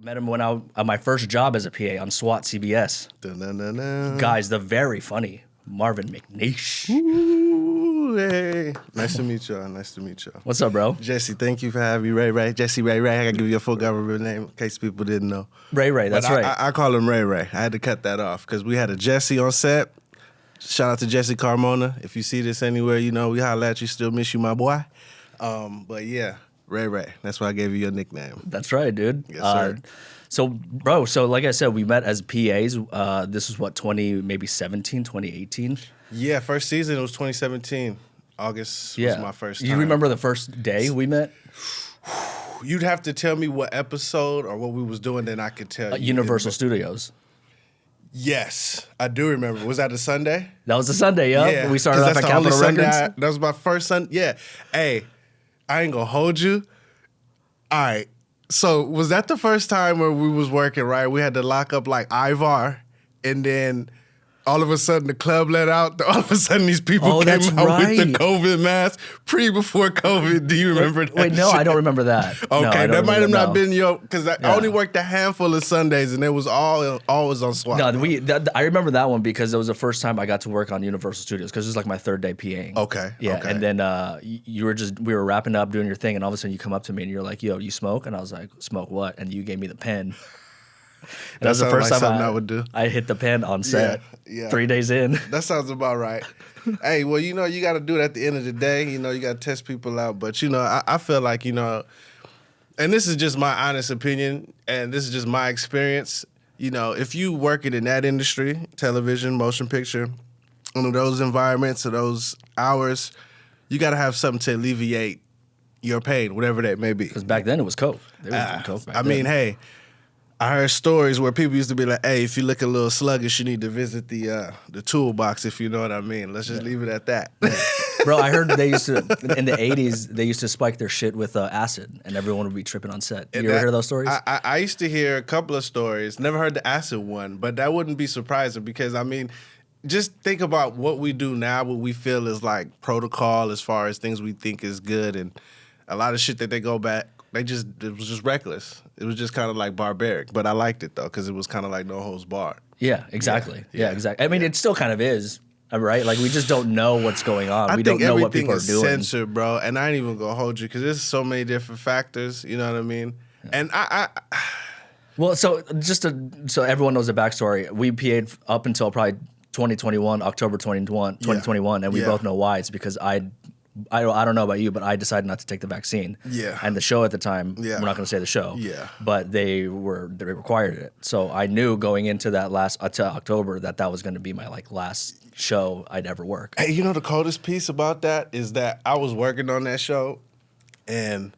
Met him when I on my first job as a PA on S.W.A.T. CBS. Dun-dun-dun-dun. Guys, the very funny Marvin McNeish. Ooh, hey. Nice to meet y'all. Nice to meet y'all. What's up, bro? Jesse, thank you for having me. Ray. Jesse Ray. I gotta give you a full government name in case people didn't know. Ray, that's right. I call him Ray. I had to cut that off because we had a Jesse on set. Shout out to Jesse Carmona. If you see this anywhere, you know, we holla at you. Still miss you, my boy. But yeah, Ray. That's why I gave you your nickname. That's right, dude. Yes, sir. So like I said, we met as PAs. This is what, 2018? Yeah, first season, it was 2017. August was my first time. You remember the first day we met? You'd have to tell me what episode or what we was doing, then I could tell you. Universal Studios. Yes, I do remember. Was that a Sunday? That was a Sunday, Yeah. We started off at Capitol Records. That was my first Sunday. Yeah. Hey, I ain't gonna hold you. All right. So was that the first time where we was working, right? We had to lock up like Ivar, and then all of a sudden the club let out. All of a sudden these people came out with the COVID mask before COVID. Do you remember that? Wait, no, shit? I don't remember that. Okay, no, that might have not been your, because I only worked a handful of Sundays and it was always on SWAT. No, I remember that one because it was the first time I got to work on Universal Studios because it was like my third day PAing. Okay. Yeah, okay. and then we were wrapping up doing your thing, and all of a sudden you come up to me and you're like, "Yo, you smoke?" And I was like, "Smoke what?" And you gave me the pen. And that was the first time I would do. I hit the pen on set. Yeah. 3 days in. That sounds about right. Hey, well, you know, you got to do it at the end of the day. You know, you got to test people out. But, you know, I feel like, you know, and this is just my honest opinion, and this is just my experience. You know, if you working in that industry, television, motion picture, under those environments or those hours, you got to have something to alleviate your pain, whatever that may be. Because back then it was coke. They were doing coke back then. mean, hey, I heard stories where people used to be like, hey, if you look a little sluggish, you need to visit the toolbox, if you know what I mean. Let's just leave it at that. Bro, I heard they used to, in the 80s, they used to spike their shit with acid, and everyone would be tripping on set. You ever heard of those stories? I used to hear a couple of stories. Never heard the acid one, but that wouldn't be surprising because, I mean, just think about what we do now, what we feel is like protocol as far as things we think is good, and a lot of shit that they go back, it was just reckless. It was just kind of like barbaric, but I liked it though because it was kind of like no holds barred. Yeah, exactly. Yeah, exactly. I mean, it still kind of is, right? Like we just don't know what's going on. We don't know what people are doing. Everything is censored, bro, and I ain't even gonna hold you because there's so many different factors. You know what I mean? Yeah. And well, so so everyone knows the backstory. We PA'd up until probably 2021, October 2021, and we both know why. It's because I don't know about you, but I decided not to take the vaccine. Yeah. And the show at the time, we're not going to say the show. Yeah. But they required it. So I knew going into that to October that was going to be my like last show I'd ever work. Hey, you know the coldest piece about that is that I was working on that show, and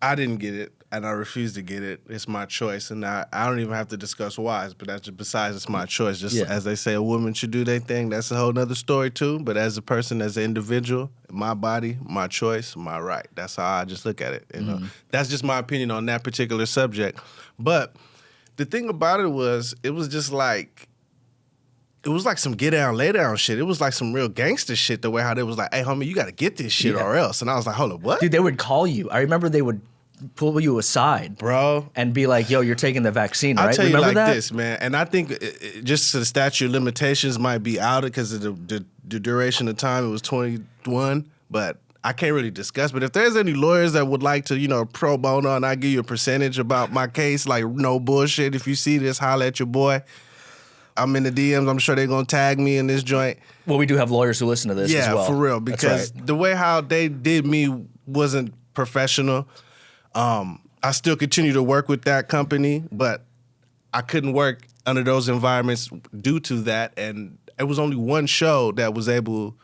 I didn't get it, and I refused to get it. It's my choice, and I don't even have to discuss whys, but that's just besides it's my choice. Just as they say, a woman should do their thing. That's a whole nother story too. But as a person, as an individual, my body, my choice, my right. That's how I just look at it. You know, that's just my opinion on that particular subject. But the thing about it was just like. It was like some get down, lay down shit. It was like some real gangster shit, the way how they was like, hey, homie, you got to get this shit or else. And I was like, hold up, what? Dude, they would call you. I remember they would pull you aside, bro, and be like, yo, you're taking the vaccine, right? I'll tell remember you like that? this, man. And I think just the statute of limitations might be out because of the duration of time. It was 21, but I can't really discuss. But if there's any lawyers that would like to, you know, pro bono, and I give you a percentage about my case, like no bullshit. If you see this, holla at your boy. I'm in the DMs. I'm sure they're going to tag me in this joint. Well, we do have lawyers who listen to this as well. Yeah, for real. Because the way how they did me wasn't professional. I still continue to work with that company, but I couldn't work under those environments due to that. And it was only one show that I was able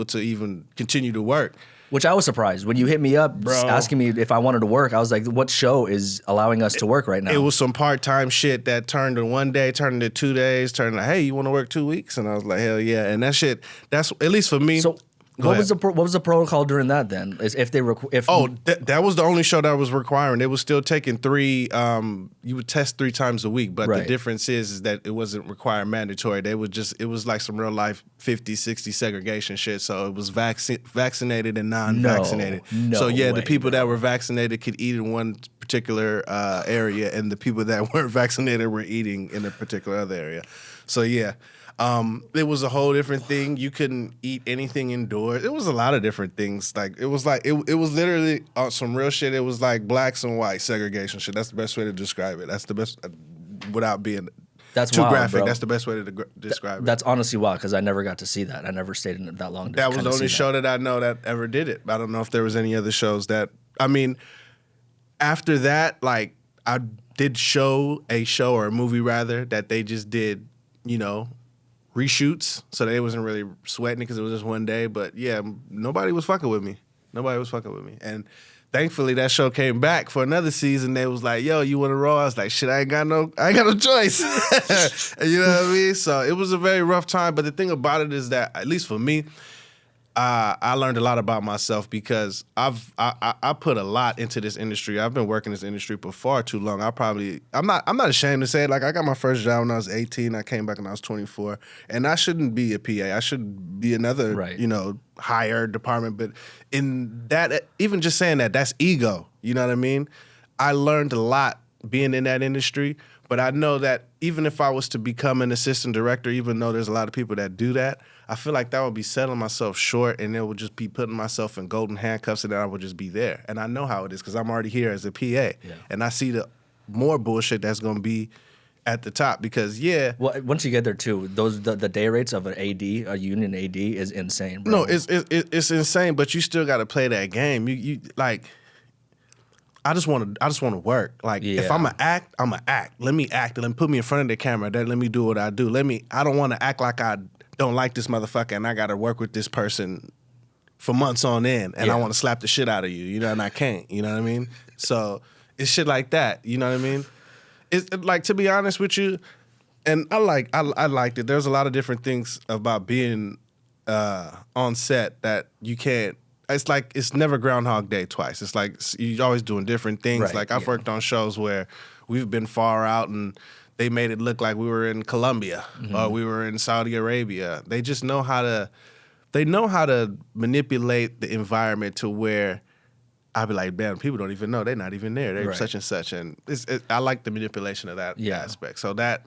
to even continue to work. Which I was surprised. When you hit me up asking me if I wanted to work, I was like, what show is allowing us to work right now? It was some part-time shit that turned in 1 day, turned into 2 days, turned like, hey, you want to work 2 weeks? And I was like, hell yeah. And that shit, that's, at least for me. So what was the protocol during that then? Is if they that was the only show that was requiring. They was still taking you would test 3 times a week, but the difference is that it wasn't required mandatory. It was like some real life 50-60 segregation shit. So it was vaccinated and non-vaccinated. No so yeah, way, the people that were vaccinated could eat in one particular area, and the people that weren't vaccinated were eating in a particular other area. So yeah, it was a whole different thing. You couldn't eat anything indoors. It was a lot of different things. Like it was literally some real shit. It was like blacks and white segregation shit. That's the best way to describe it. That's the best without being too wild, graphic. bro. That's the best way to describe it. That's honestly wild, because I never got to see that. I never stayed in it that long. That was the only show that I know that ever did it. I don't know if there was any other shows that. I mean, after that, like I did a show or a movie rather that they just did, reshoots, so they wasn't really sweating it because it was just one day. But yeah, nobody was fucking with me. And thankfully, that show came back for another season. They was like, "Yo, you want to roll?" I was like, "Shit, I ain't got no choice." You know what I mean? So it was a very rough time. But the thing about it is that, at least for me, I learned a lot about myself because I put a lot into this industry. I've been working in this industry for far too long. I'm not ashamed to say it. Like, I got my first job when I was 18. I came back when I was 24, and I shouldn't be a PA. I should be another, higher department. But in that, even just saying that, that's ego. You know what I mean? I learned a lot being in that industry. But I know that even if I was to become an assistant director, even though there's a lot of people that do that, I feel like that would be selling myself short, and it would just be putting myself in golden handcuffs, and then I would just be there. And I know how it is because I'm already here as a PA. And I see the more bullshit that's going to be at the top because, Well, once you get there, too, the day rates of an AD, a union AD, is insane, bro. No, it's insane, but you still got to play that game. You like... I just want to work. Like, if I'm going to act, I'm going to act. Let me act. Let me put me in front of the camera. Then let me do what I do. I don't want to act like I don't like this motherfucker and I got to work with this person for months on end and I want to slap the shit out of you, and I can't, you know what I mean? So it's shit like that, you know what I mean? It's like, to be honest with you, and I liked it. There's a lot of different things about being on set that you can't. It's like it's never Groundhog Day twice. It's like you're always doing different things. Right, like I've worked on shows where we've been far out and they made it look like we were in Colombia or we were in Saudi Arabia. They just know how to manipulate the environment to where I'd be like, damn, people don't even know. They're not even there. They're such and such. And I like the manipulation of that aspect. So that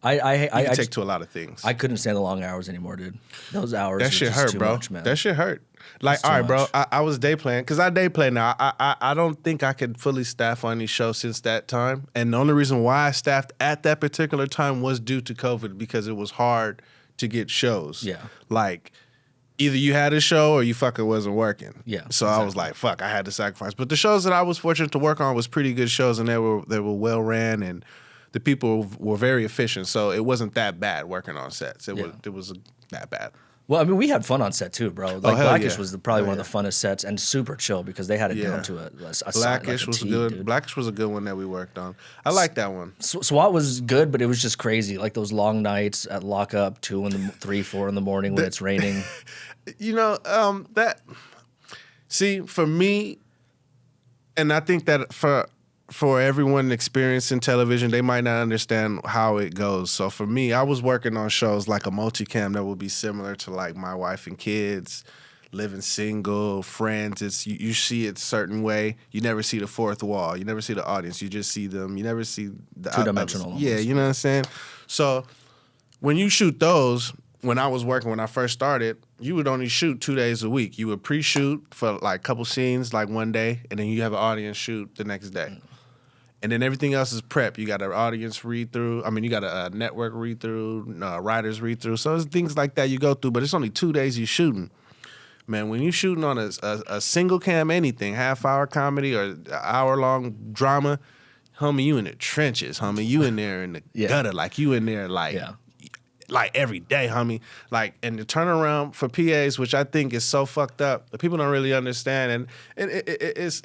I take to a lot of things. I couldn't stand the long hours anymore, dude. Those hours. That shit just hurt, too bro. Much, man. That shit hurt. Like, all right, bro. I was day playing because I day play now. I don't think I could fully staff on any show since that time. And the only reason why I staffed at that particular time was due to COVID because it was hard to get shows. Yeah. Like, either you had a show or you fucking wasn't working. Yeah. So I was like, fuck, I had to sacrifice. But the shows that I was fortunate to work on was pretty good shows, and they were well ran, and the people were very efficient. So it wasn't that bad working on sets. It was that bad. Well, I mean, we had fun on set too, bro. Like Blackish was probably one of the funnest sets and super chill because they had it down to a Blackish was good. Dude. Blackish was a good one that we worked on. I like that one. SWAT was good, but it was just crazy. Like those long nights at lockup, 3, 4 in the morning when it's raining. For me, and I think that for everyone experiencing television, they might not understand how it goes. So for me, I was working on shows like a multicam that would be similar to like My Wife and Kids, Living Single, Friends. It's you see it a certain way. You never see the fourth wall. You never see the audience. You just see them. You never see the two-dimensional. Yeah, you know what I'm saying? So when you shoot those, when I was working, when I first started, you would only shoot 2 days a week. You would pre-shoot for like a couple scenes like one day, and then you have an audience shoot the next day. And then everything else is prep. You got an audience read through. I mean, you got a network read through, writers read through. So there's things like that you go through, but it's only 2 days you shooting. Man, when you shooting on a single cam anything, half-hour comedy or hour-long drama, homie, you in the trenches, homie. You in there in the gutter, like you in there like every day, homie. Like, and the turnaround for PAs, which I think is so fucked up, that people don't really understand. And it's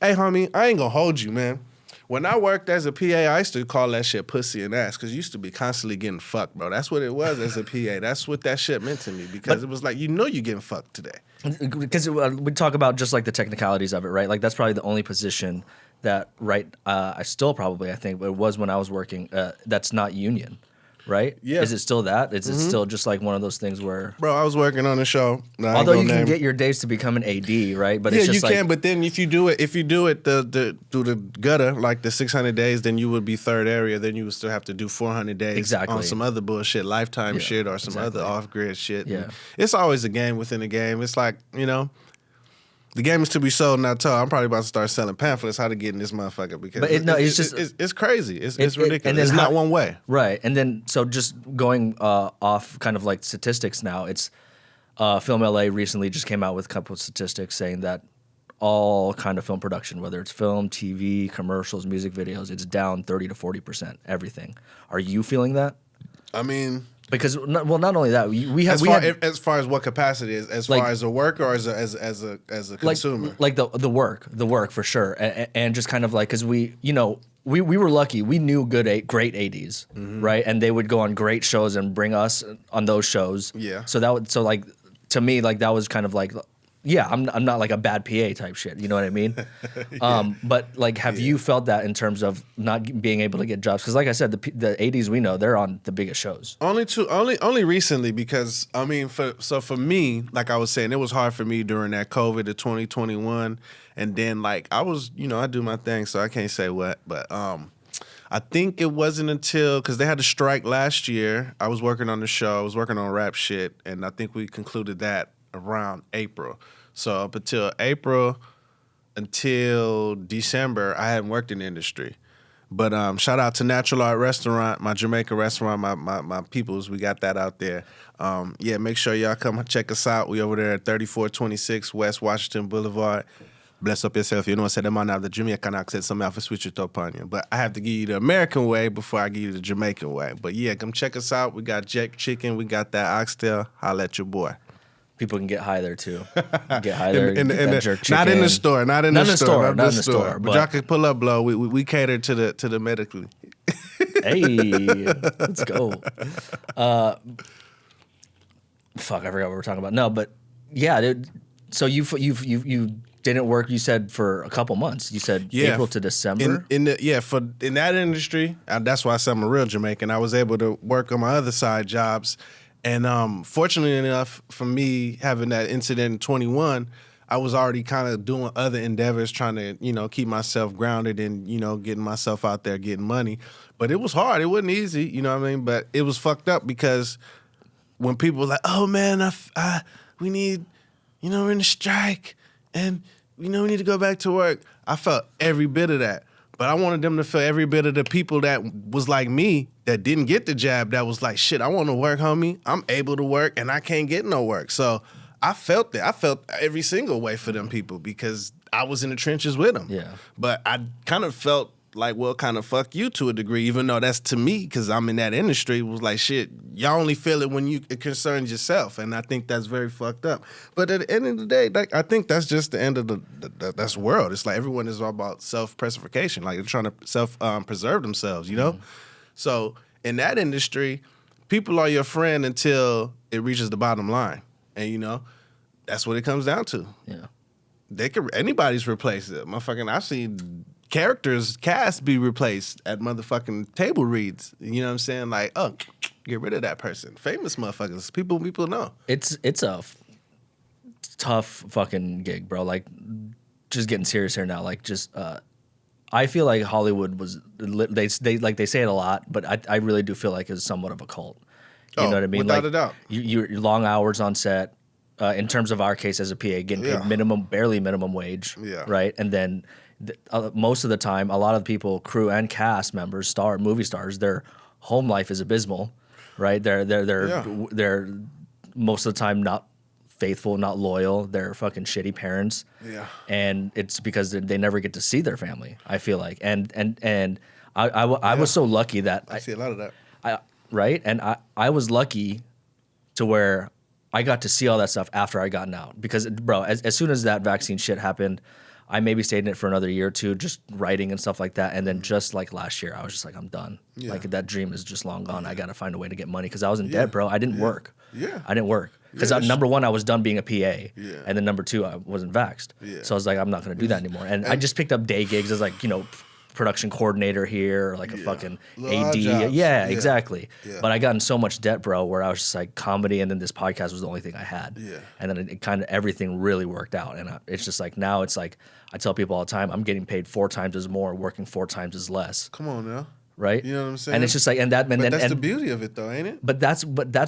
hey, homie, I ain't gonna hold you, man. When I worked as a PA, I used to call that shit pussy and ass because you used to be constantly getting fucked, bro. That's what it was as a PA. That's what that shit meant to me because it was like, you're getting fucked today. Because we talk about just like the technicalities of it, right? Like that's probably the only position that, I think, but it was when I was working, that's not union. right? Yeah. Is it still that? Is it still just like one of those things where? Bro, I was working on a show. Although you can get your days to become an AD, right? But it's just you can. But then if you do it, the through the gutter, like the 600 days, then you would be third area. Then you would still have to do 400 days on some other bullshit, lifetime shit, or some other off grid shit. Yeah, it's always a game within a game. It's like, you know, the game is to be sold, not told. I'm probably about to start selling pamphlets how to get in this motherfucker because it's crazy. It's ridiculous. And it's not one way. Right. And then so just going off kind of like statistics now, it's Film LA recently just came out with a couple of statistics saying that all kind of film production, whether it's film, TV, commercials, music videos, it's down 30 to 40%, everything. Are you feeling that? I mean, because not only that, we have as far as what capacity is, as far as a worker or as a consumer, like the work for sure, and just kind of like because we were lucky, we knew great ADs, right, and they would go on great shows and bring us on those shows. Yeah. So like to me, like that was kind of like. Yeah, I'm not like a bad PA type shit. You know what I mean? But like, have you felt that in terms of not being able to get jobs? Because like I said, the ADs we know, they're on the biggest shows. Only recently, because I mean, for me, like I was saying, it was hard for me during that COVID of 2021, and then like I was, I do my thing, so I can't say what, but I think it wasn't until because they had a strike last year. I was working on the show. I was working on rap shit, and I think we concluded that around April. So up until December, I hadn't worked in the industry. But shout out to Natural Art Restaurant, my Jamaican restaurant, my peoples. We got that out there. Make sure y'all come check us out. We over there at 3426 West Washington Boulevard. Bless up yourself. You know, I said I'm on the Jamaican accent, so I'm have to switch it up on you. But I have to give you the American way before I give you the Jamaican way. But yeah, come check us out. We got jerk chicken. We got that oxtail. Holla at your boy. People can get high there too. Get high there. Jerk chicken. Not in the store. Not in the store. But but y'all can pull up, blow. We cater to the medically. Hey, let's go. Fuck, I forgot what we were talking about. No, but yeah, dude. So you didn't work. You said for a couple months. You said April to December. In that industry, that's why I said I'm a real Jamaican. I was able to work on my other side jobs. And fortunately enough, for me having that incident in 21, I was already kind of doing other endeavors, trying to, keep myself grounded and, getting myself out there, getting money. But it was hard. It wasn't easy, you know what I mean? But it was fucked up because when people were like, oh, man, we need, we're in a strike and, we need to go back to work. I felt every bit of that. But I wanted them to feel every bit of the people that was like me that didn't get the jab, that was like, shit, I want to work, homie. I'm able to work and I can't get no work. So I felt that. I felt every single way for them people because I was in the trenches with them. Yeah. But I kind of felt like, well, kind of fuck you to a degree, even though that's to me, because I'm in that industry, was like, shit, y'all only feel it when it concerns yourself. And I think that's very fucked up. But at the end of the day, like, I think that's just the end of that's world. It's like everyone is all about self-preservation. Like they're trying to self-preserve themselves, Mm-hmm. So in that industry, people are your friend until it reaches the bottom line. And, that's what it comes down to. Yeah. Anybody's replaced it. Motherfucking, I've seen cast be replaced at motherfucking table reads. You know what I'm saying? Like, oh, get rid of that person. Famous motherfuckers. People know. It's a tough fucking gig, bro. Like, just getting serious here now. Like, just I feel like Hollywood was they say it a lot, but I really do feel like it's somewhat of a cult. You know what I mean? Without a doubt. Your long hours on set. In terms of our case as a PA, getting paid barely minimum wage, right? And then most of the time, a lot of people, crew and cast members, movie stars, their home life is abysmal, right? They're most of the time not faithful, not loyal. They're fucking shitty parents, and it's because they never get to see their family. I feel like, and I was so lucky that I see a lot of that, right? And I was lucky to where I got to see all that stuff after I gotten out because, bro, as soon as that vaccine shit happened, I maybe stayed in it for another year or two, just writing and stuff like that. And then just like last year, I was just like, I'm done. Yeah. Like that dream is just long gone. I got to find a way to get money because I was in debt, bro. I didn't work. Yeah. I didn't work because number one, I was done being a PA. Yeah. And then number two, I wasn't vaxxed. Yeah. So I was like, I'm not going to do that anymore. And I just picked up day gigs as like, production coordinator here or like a fucking Little AD. odd jobs. Yeah, exactly. Yeah. But I got in so much debt, bro, where I was just like comedy and then this podcast was the only thing I had. Yeah. And then it kind of everything really worked out. And it's just like now it's like I tell people all the time, I'm getting paid 4 times as more, working 4 times as less. Come on now. Right? You know what I'm saying? And it's just like, that's the beauty of it though, ain't it? But that's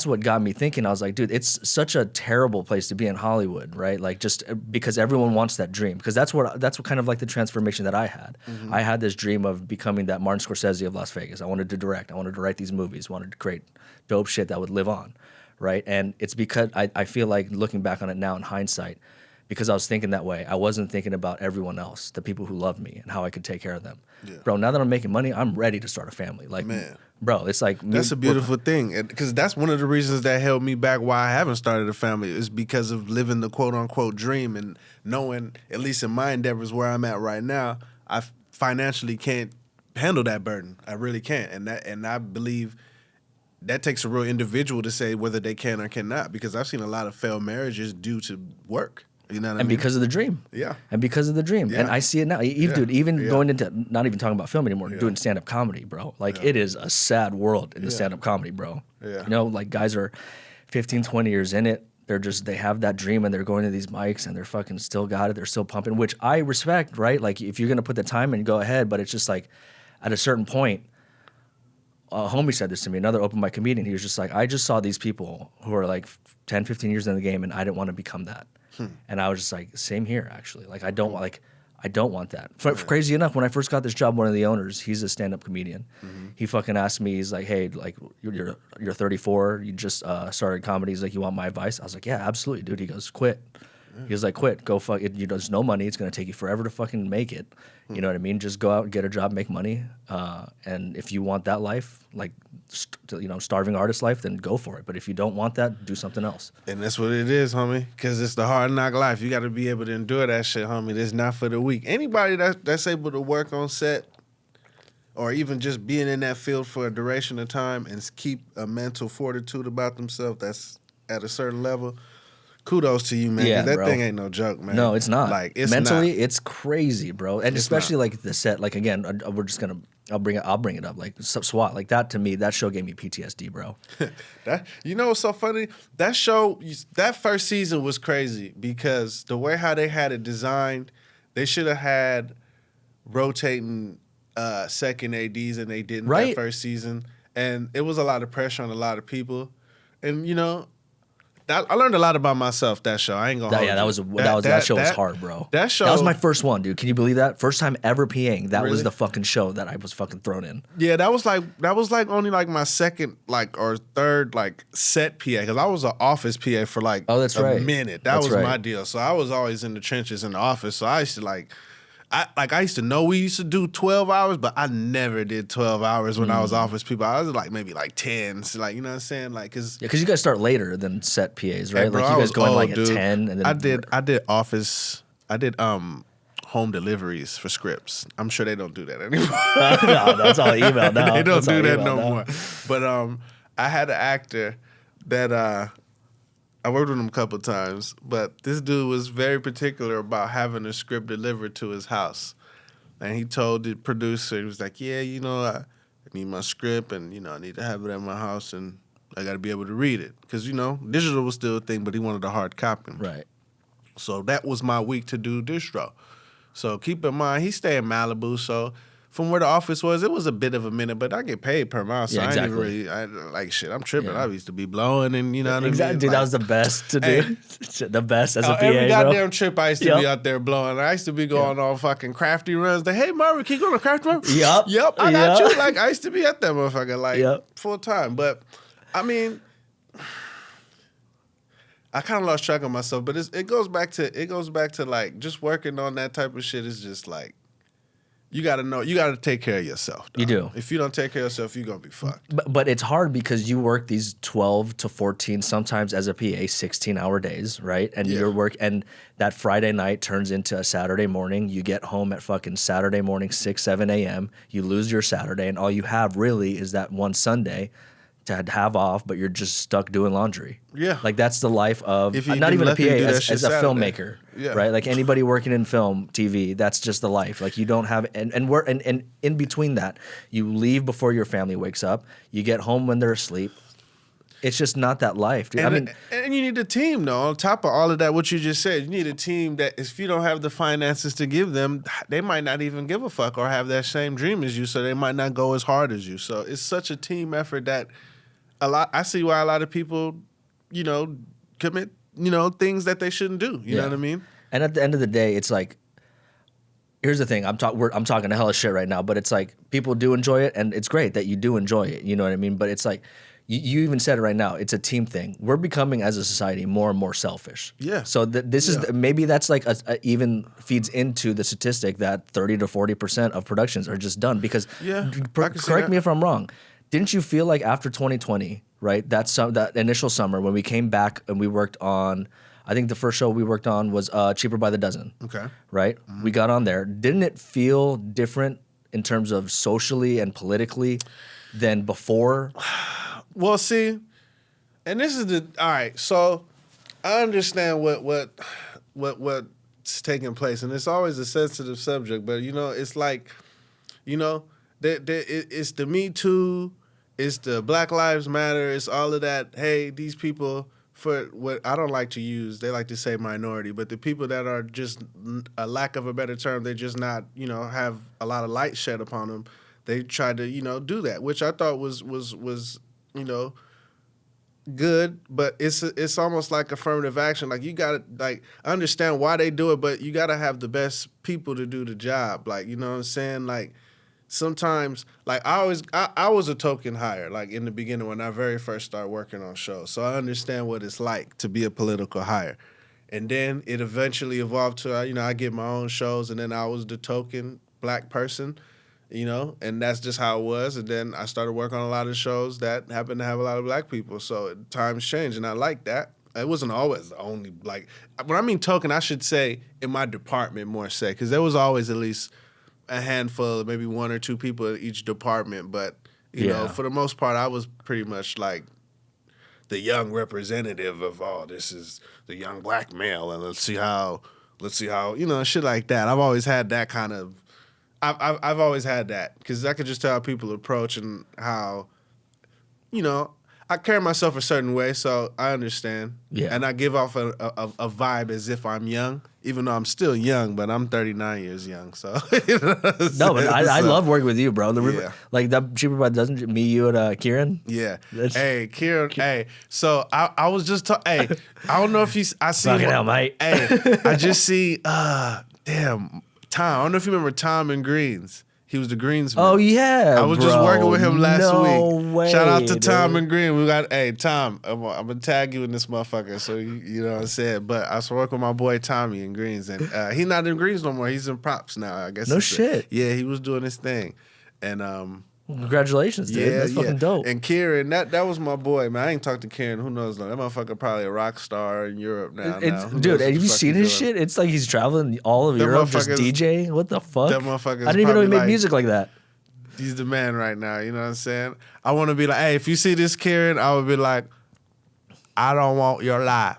what got me thinking. I was like, dude, it's such a terrible place to be in Hollywood, right? Like just because everyone wants that dream. Because that's what kind of like the transformation that I had. Mm-hmm. I had this dream of becoming that Martin Scorsese of Las Vegas. I wanted to direct. I wanted to write these movies. Wanted to create dope shit that would live on, right? And it's because I feel like looking back on it now in hindsight, because I was thinking that way, I wasn't thinking about everyone else, the people who love me and how I could take care of them. Yeah. Bro, now that I'm making money, I'm ready to start a family. Like, man, bro, it's like that's a beautiful thing, because that's one of the reasons that held me back why I haven't started a family is because of living the quote unquote dream and knowing, at least in my endeavors where I'm at right now, I financially can't handle that burden. I really can't, and I believe that takes a real individual to say whether they can or cannot, because I've seen a lot of failed marriages due to work. You know what I mean? Because of the dream. Yeah. And because of the dream. Yeah. And I see it now. Dude, even going into, not even talking about film anymore, doing stand-up comedy, bro. Like, it is a sad world in the stand-up comedy, bro. Yeah. You know, like, guys are 15, 20 years in it. They have that dream and they're going to these mics and they're fucking still got it. They're still pumping, which I respect, right? Like, if you're going to put the time in, go ahead. But it's just like, at a certain point, a homie said this to me, another open mic comedian. He was just like, I just saw these people who are like 10, 15 years in the game and I didn't want to become that. And I was just like, same here, actually. Like, I don't want that. Crazy enough, when I first got this job, one of the owners, he's a stand-up comedian. Mm-hmm. He fucking asked me, he's like, hey, like, you're 34, you just started comedy. He's like, you want my advice? I was like, yeah, absolutely, dude. He goes, quit. He was like, quit, go fuck it. There's no money. It's going to take you forever to fucking make it. You know what I mean? Just go out and get a job, make money. And if you want that life, like, starving artist life, then go for it. But if you don't want that, do something else. And that's what it is, homie, because it's the hard knock life. You got to be able to endure that shit, homie. It's not for the weak. Anybody that's able to work on set or even just being in that field for a duration of time and keep a mental fortitude about themselves that's at a certain level, kudos to you, man. Yeah, that thing ain't no joke, man. No, it's not. Like, it's mentally, not. It's crazy, bro. And especially like the set. Like, again, we're just gonna. I'll bring it up. Like S.W.A.T. Like that to me, that show gave me PTSD, bro. You know what's so funny? That show, that first season was crazy because the way how they had it designed, they should have had rotating second ADs and they didn't that first season, and it was a lot of pressure on a lot of people, and you know. I learned a lot about myself that show. I ain't gonna. That show was hard, bro. That show. That was my first one, dude. Can you believe that? First time ever PAing. That was the fucking show that I was fucking thrown in. Yeah, that was like only like my second or third like set PA, because I was an office PA for like a minute. That was my deal. So I was always in the trenches in the office. So I used to I used to know we used to do 12 hours, but I never did 12 hours when I was office people. I was like maybe like 10. So like, you know what I'm saying? Like, cause you guys start later than set PAs, right? Hey, bro, like you guys go in like dude. at 10 and then I did office. I did home deliveries for scripts. I'm sure they don't do that anymore. No, that's all email now. They don't do that no more. But I had an actor that I worked with him a couple of times, but this dude was very particular about having a script delivered to his house. And he told the producer, he was like, yeah, you know, I need my script and, you know, I need to have it at my house and I got to be able to read it. Because, you know, digital was still a thing, but he wanted a hard copy. Right. So that was my week to do distro. So keep in mind, he stayed in Malibu, so from where the office was, it was a bit of a minute, but I get paid per mile, so I ain't even really, I'm tripping. Yeah. I used to be blowing and, you know what I mean? Exactly, dude, that was the best to do. The best as a PA, every bro. goddamn trip I used to be out there blowing. I used to be going on fucking crafty runs. Hey, Marvin, can you go on a crafty run? Yep, I got you. Like, I used to be at that motherfucker, full time. But, I mean, I kind of lost track of myself, but it goes back to like just working on that type of shit is just like, you got to take care of yourself. Dog. You do. If you don't take care of yourself, you're going to be fucked. But it's hard because you work these 12 to 14, sometimes as a PA, 16-hour days, right? And and that Friday night turns into a Saturday morning. You get home at fucking Saturday morning, 6, 7 a.m. You lose your Saturday, and all you have really is that one Sunday to have off, but you're just stuck doing laundry. Yeah. Like that's the life of If you not get even a lucky to do PA, that as shit a Saturday. filmmaker, Yeah. right? Like anybody working in film, TV, that's just the life. Like you don't have, and in between that, you leave before your family wakes up. You get home when they're asleep. It's just not that life, dude. And you need a team, though. On top of all of that, what you just said, you need a team that if you don't have the finances to give them, they might not even give a fuck or have that same dream as you, so they might not go as hard as you. So it's such a team effort that I see why a lot of people, commit, things that they shouldn't do. You know what I mean? And at the end of the day, it's like, here's the thing. I'm talking a hell of shit right now, but it's like people do enjoy it, and it's great that you do enjoy it. You know what I mean? But it's like, you even said it right now. It's a team thing. We're becoming, as a society, more and more selfish. Yeah. So this is maybe that's like even feeds into the statistic that 30 to 40% of productions are just done because. Yeah. Correct me if I'm wrong. Didn't you feel like after 2020, right? That initial summer when we came back and we worked on. I think the first show we worked on was Cheaper by the Dozen. Okay. Right. Mm-hmm. We got on there. Didn't it feel different in terms of socially and politically than before? Well, see, and this is all right. So I understand what's taking place, and it's always a sensitive subject. But it's like, it's the Me Too, it's the Black Lives Matter, it's all of that. Hey, these people, for what I don't like to use, they like to say minority, but the people that are just, a lack of a better term, they're just not, have a lot of light shed upon them. They tried to, do that, which I thought was good, but it's almost like affirmative action. Like you gotta understand why they do it, but you gotta have the best people to do the job. Like, you know what I'm saying? Like sometimes, like I was a token hire, like in the beginning when I very first started working on shows. So I understand what it's like to be a political hire. And then it eventually evolved to, I get my own shows, and then I was the token black person. And that's just how it was. And then I started working on a lot of shows that happened to have a lot of black people. So times changed, and I like that. It wasn't always the only, when I mean token, I should say in my department more so, because there was always at least a handful, maybe one or two people in each department. But, for the most part, I was pretty much like the young representative of, this is the young black male, and let's see how, shit like that. I've always had that kind of, I've always had that because I could just tell how people approach and how, I carry myself a certain way, so I understand. Yeah. And I give off a vibe as if I'm young, even though I'm still young, but I'm 39 years young. So no, but I love working with you, bro. Like that Cheaper by the Dozen, me, you, and Kieran. Yeah. Hey, Kieran. Hey, so I was just I don't know if I see. Fucking hell, mate. Hey, I just see. Damn. Tom. I don't know if you remember Tom and Greens. He was the greensman. Oh yeah, I was just working with him last week. Way, Shout out to dude. Tom and Green. We got Tom. I'm gonna tag you in this motherfucker, so you know what I'm saying. But I was working with my boy Tommy in Greens, and he's not in Greens no more. He's in props now. I guess. No shit. Yeah, he was doing his thing, and congratulations, dude. That's fucking dope. And Kieran, that was my boy, man. I ain't talked to Kieran. Who knows? That motherfucker probably a rock star in Europe now. Dude, have you seen his shit? It's like he's traveling all of Europe just DJing. What the fuck? That motherfucker. I didn't even know he made music like that. He's the man right now. You know what I'm saying? I want to be like, hey, if you see this Kieran, I would be like, I don't want your life.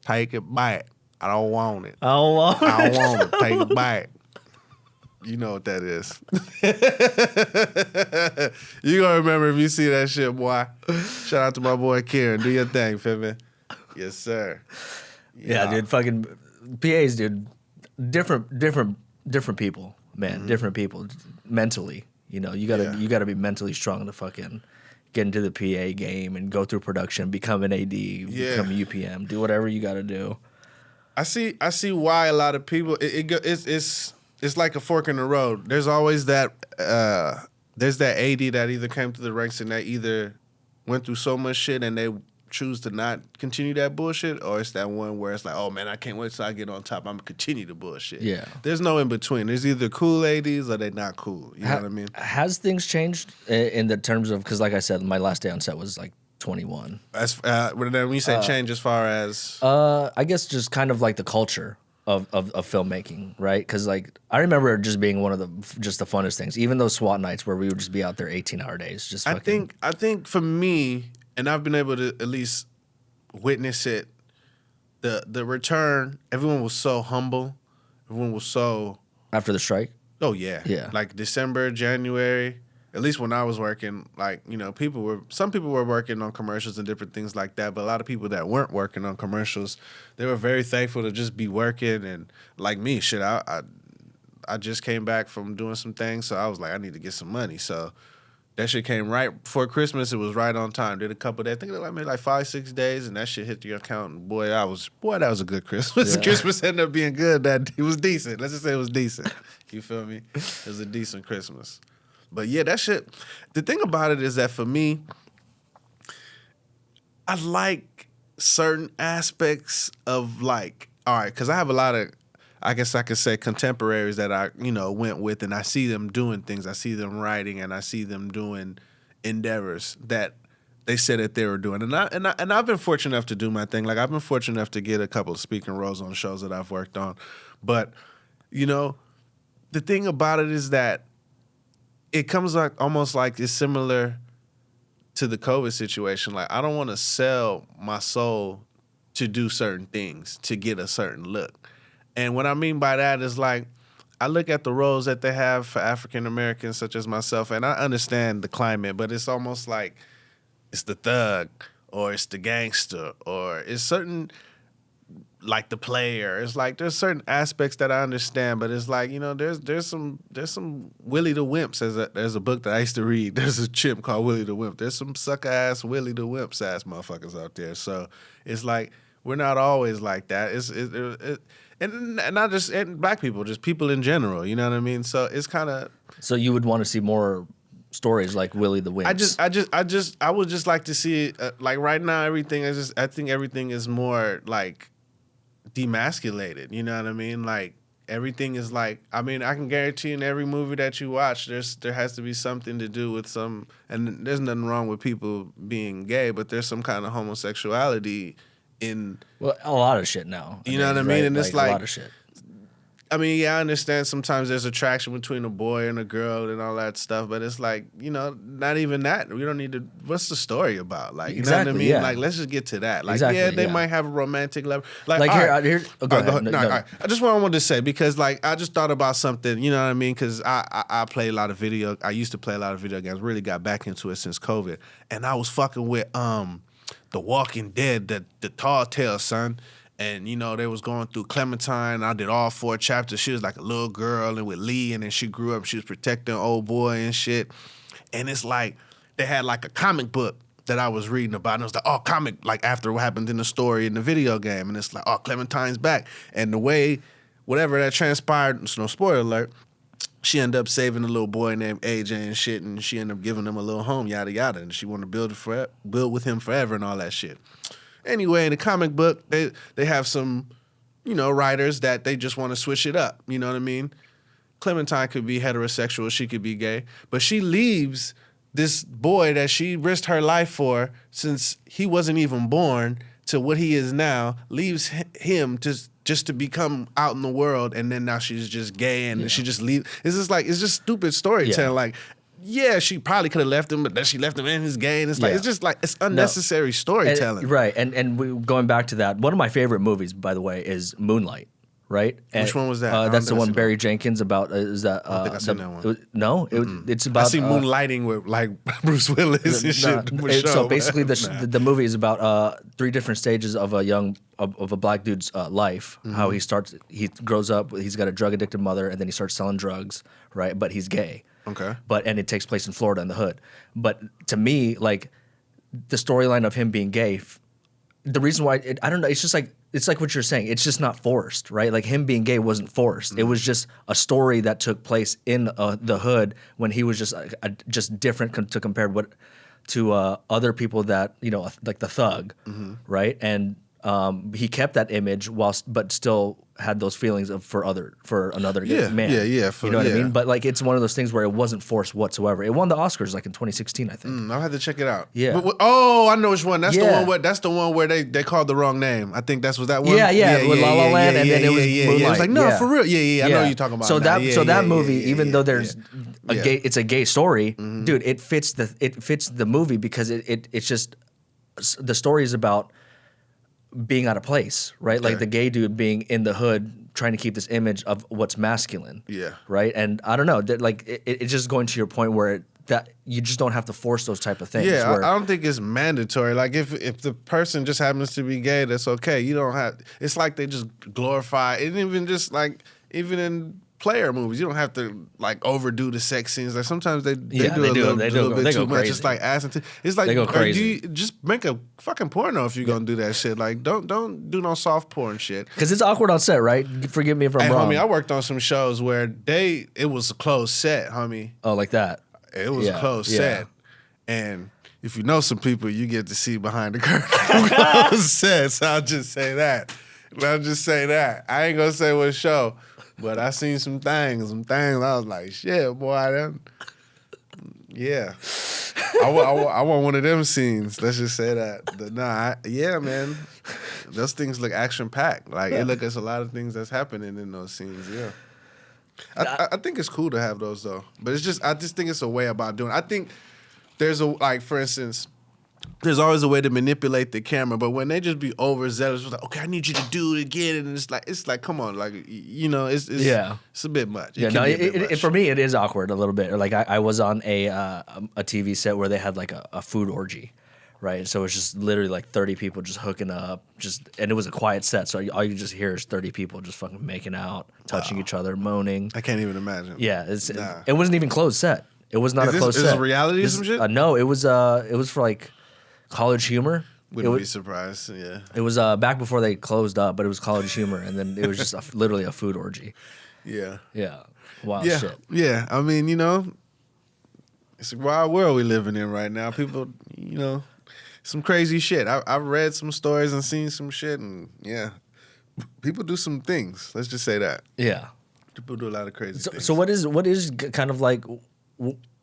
Take it back. I don't want it. I don't want it. Take it back. You know what that is. You gonna remember if you see that shit, boy. Shout out to my boy Kieran. Do your thing, Fibbin. Yes, sir. Yeah, dude. Fucking PAs, dude. Different people, man. Mm-hmm. Different people mentally. You gotta be mentally strong to fucking get into the PA game and go through production, become an AD, become a UPM, do whatever you gotta do. I see why a lot of people it's like a fork in the road. There's always that there's that AD that either came to the ranks and they either went through so much shit and they choose to not continue that bullshit, or it's that one where it's like, oh man, I can't wait till I get on top. I'm gonna continue the bullshit. Yeah. There's no in between. There's either cool ADs or they not cool. You know what I mean? Has things changed in the terms of, because like I said, my last day on set was like 21. When you say change as far as? I guess just kind of like the culture of filmmaking, right? Because like I remember it just being one of the funnest things. Even those SWAT nights where we would just be out there 18-hour days. Just I think for me, and I've been able to at least witness it. The return, everyone was so humble. Everyone was so after the strike. Oh yeah, yeah. Like December, January. At least when I was working, like, you know, some people were working on commercials and different things like that, but a lot of people that weren't working on commercials, they were very thankful to just be working. And like me, shit, I just came back from doing some things, so I was like, I need to get some money. So that shit came right before Christmas. It was right on time. Did a couple days. I think I made like 5-6 days, and that shit hit your account. And boy, that was a good Christmas. Yeah. Christmas ended up being good. It was decent. Let's just say it was decent. You feel me? It was a decent Christmas. But yeah, that shit. The thing about it is that for me, I like certain aspects of like, all right, because I have a lot of, I guess I could say, contemporaries that I, you know, went with, and I see them doing things. I see them writing, and I see them doing endeavors that they said that they were doing. And I've been fortunate enough to do my thing. Like, I've been fortunate enough to get a couple of speaking roles on shows that I've worked on. But, you know, the thing about it is that it comes like almost like it's similar to the COVID situation. Like, I don't want to sell my soul to do certain things, to get a certain look. And what I mean by that is, like, I look at the roles that they have for African Americans such as myself, and I understand the climate, but it's almost like it's the thug or it's the gangster or it's certain, like the player. It's like there's certain aspects that I understand, but it's like, you know, there's some Willie the Wimps. There's a book that I used to read. There's a chimp called Willie the Wimp. There's some sucker ass Willie the Wimps ass motherfuckers out there. So it's like we're not always like that. And not just black people, just people in general. You know what I mean? So it's kind of. So you would want to see more stories like Willie the Wimps. I would just like to see like right now everything is just. I think everything is more like demasculated. You know what I mean? Like everything is like. I mean, I can guarantee in every movie that you watch, there has to be something to do with some. And there's nothing wrong with people being gay, but there's some kind of homosexuality. Well, a lot of shit now. You know what I mean? Right? And it's like a lot of shit. I mean, yeah, I understand sometimes there's attraction between a boy and a girl and all that stuff, but it's like, you know, not even that. We don't need to. What's the story about? Like, you know what I mean? Yeah. Like, let's just get to that. Like, they might have a romantic level. Like here. Oh, go ahead. No. All right. I just wanted to say, because like I just thought about something. You know what I mean? Because I play a lot of video. I used to play a lot of video games. Really got back into it since COVID, and I was fucking with The Walking Dead, the Tall Tale, son. And, you know, they was going through Clementine. I did all 4 chapters. She was like a little girl and with Lee, and then she grew up. She was protecting old boy and shit. And it's like they had like a comic book that I was reading about. And it was like, oh, comic, like after what happened in the story in the video game. And it's like, oh, Clementine's back. And the way, whatever that transpired, so no spoiler alert, she ended up saving a little boy named AJ and shit, and she ended up giving him a little home, yada, yada. And she wanted to build with him forever and all that shit. Anyway, in the comic book, they have some, you know, writers that they just want to switch it up. You know what I mean? Clementine could be heterosexual, she could be gay, but she leaves this boy that she risked her life for since he wasn't even born to what he is now, leaves him just to become out in the world, and then now she's just gay and she just leaves. It's just stupid storytelling. Yeah. Like, yeah, she probably could have left him, but then she left him and he's gay, and it's like it's just like it's unnecessary storytelling. Right, and going back to that, one of my favorite movies, by the way, is Moonlight. Right? And, which one was that? That's the one Barry Jenkins about. Is that? I don't think I seen that one. No, it's about. I see Moonlighting with like Bruce Willis and shit. So basically, the movie is about 3 different stages of a black dude's life. Mm-hmm. How he grows up, he's got a drug addicted mother, and then he starts selling drugs. Right, but he's gay. Okay. And it takes place in Florida in the hood. But to me, like the storyline of him being gay, the reason why I don't know, it's like what you're saying. It's just not forced, right? Like him being gay wasn't forced. Mm-hmm. It was just a story that took place in the hood when he was just different to compare to other people that, you know, like the thug, mm-hmm. right? And he kept that image but still had those feelings for another man. Yeah. You know what I mean? But like, it's one of those things where it wasn't forced whatsoever. It won the Oscars like in 2016, I think. I'll have to check it out. Yeah. I know which one. That's the one where they called the wrong name. I think that was that one. Yeah. With La La Land, and then it was Moonlight. It was like, no, for real. Yeah. I know what you're talking about. So that movie, even though there's it's a gay story, dude, it fits the movie because it's just, the story is about being out of place, right? Like the gay dude being in the hood, trying to keep this image of what's masculine. Yeah. Right. And I don't know, like it's just going to your point where that you just don't have to force those type of things. Yeah, I don't think it's mandatory. Like if the person just happens to be gay, that's okay. You don't have. It's like they just glorify. And even just like in player movies, you don't have to like overdo the sex scenes. Like sometimes they do a little bit too much. It's like ass and it's like, they go crazy. You just make a fucking porno if you're gonna do that shit. Like don't do no soft porn shit. Because it's awkward on set, right? Forgive me if I'm wrong. Homie, I worked on some shows where it was a closed set, homie. Oh, like that. It was a closed set, and if you know some people, you get to see behind the curtain closed set. So I'll just say that. I ain't gonna say what show. But I seen some things. I was like, shit, boy. Yeah. I want one of them scenes. Let's just say that. But man. Those things look action-packed. Like, it look, there's a lot of things that's happening in those scenes, yeah. I think it's cool to have those, though. But I just think it's a way about doing it. I think there's for instance, there's always a way to manipulate the camera, but when they just be overzealous, it's like, okay, I need you to do it again, and it's like, come on, like, it's a bit much. For me, it is awkward a little bit. Like I was on a TV set where they had like a food orgy, right? So it's just literally like 30 people just hooking up, and it was a quiet set, so all you just hear is 30 people just fucking making out, touching each other, moaning. I can't even imagine. Yeah, it wasn't even closed set. It was not a closed set. Is this reality or some shit? No, it was for like College Humor. Wouldn't be surprised, yeah. It was back before they closed up, but it was College Humor, and then it was just literally a food orgy. Yeah. Yeah. Wild shit. Yeah, I mean, it's a wild world we living in right now. People, some crazy shit. I've read some stories and seen some shit, and yeah, people do some things. Let's just say that. Yeah. People do a lot of crazy things. So what is kind of like...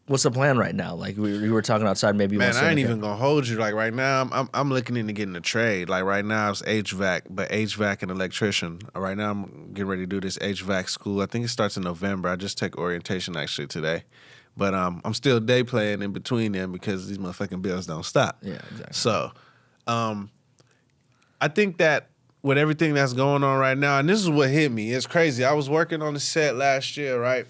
What's the plan right now? Like we were talking outside, maybe. Man, I ain't even gonna hold you. Like right now, I'm looking into getting a trade. Like right now, it's HVAC, but HVAC and electrician. Right now, I'm getting ready to do this HVAC school. I think it starts in November. I just take orientation actually today, but I'm still day playing in between them because these motherfucking bills don't stop. Yeah, exactly. So, I think that with everything that's going on right now, and this is what hit me. It's crazy. I was working on the set last year, right,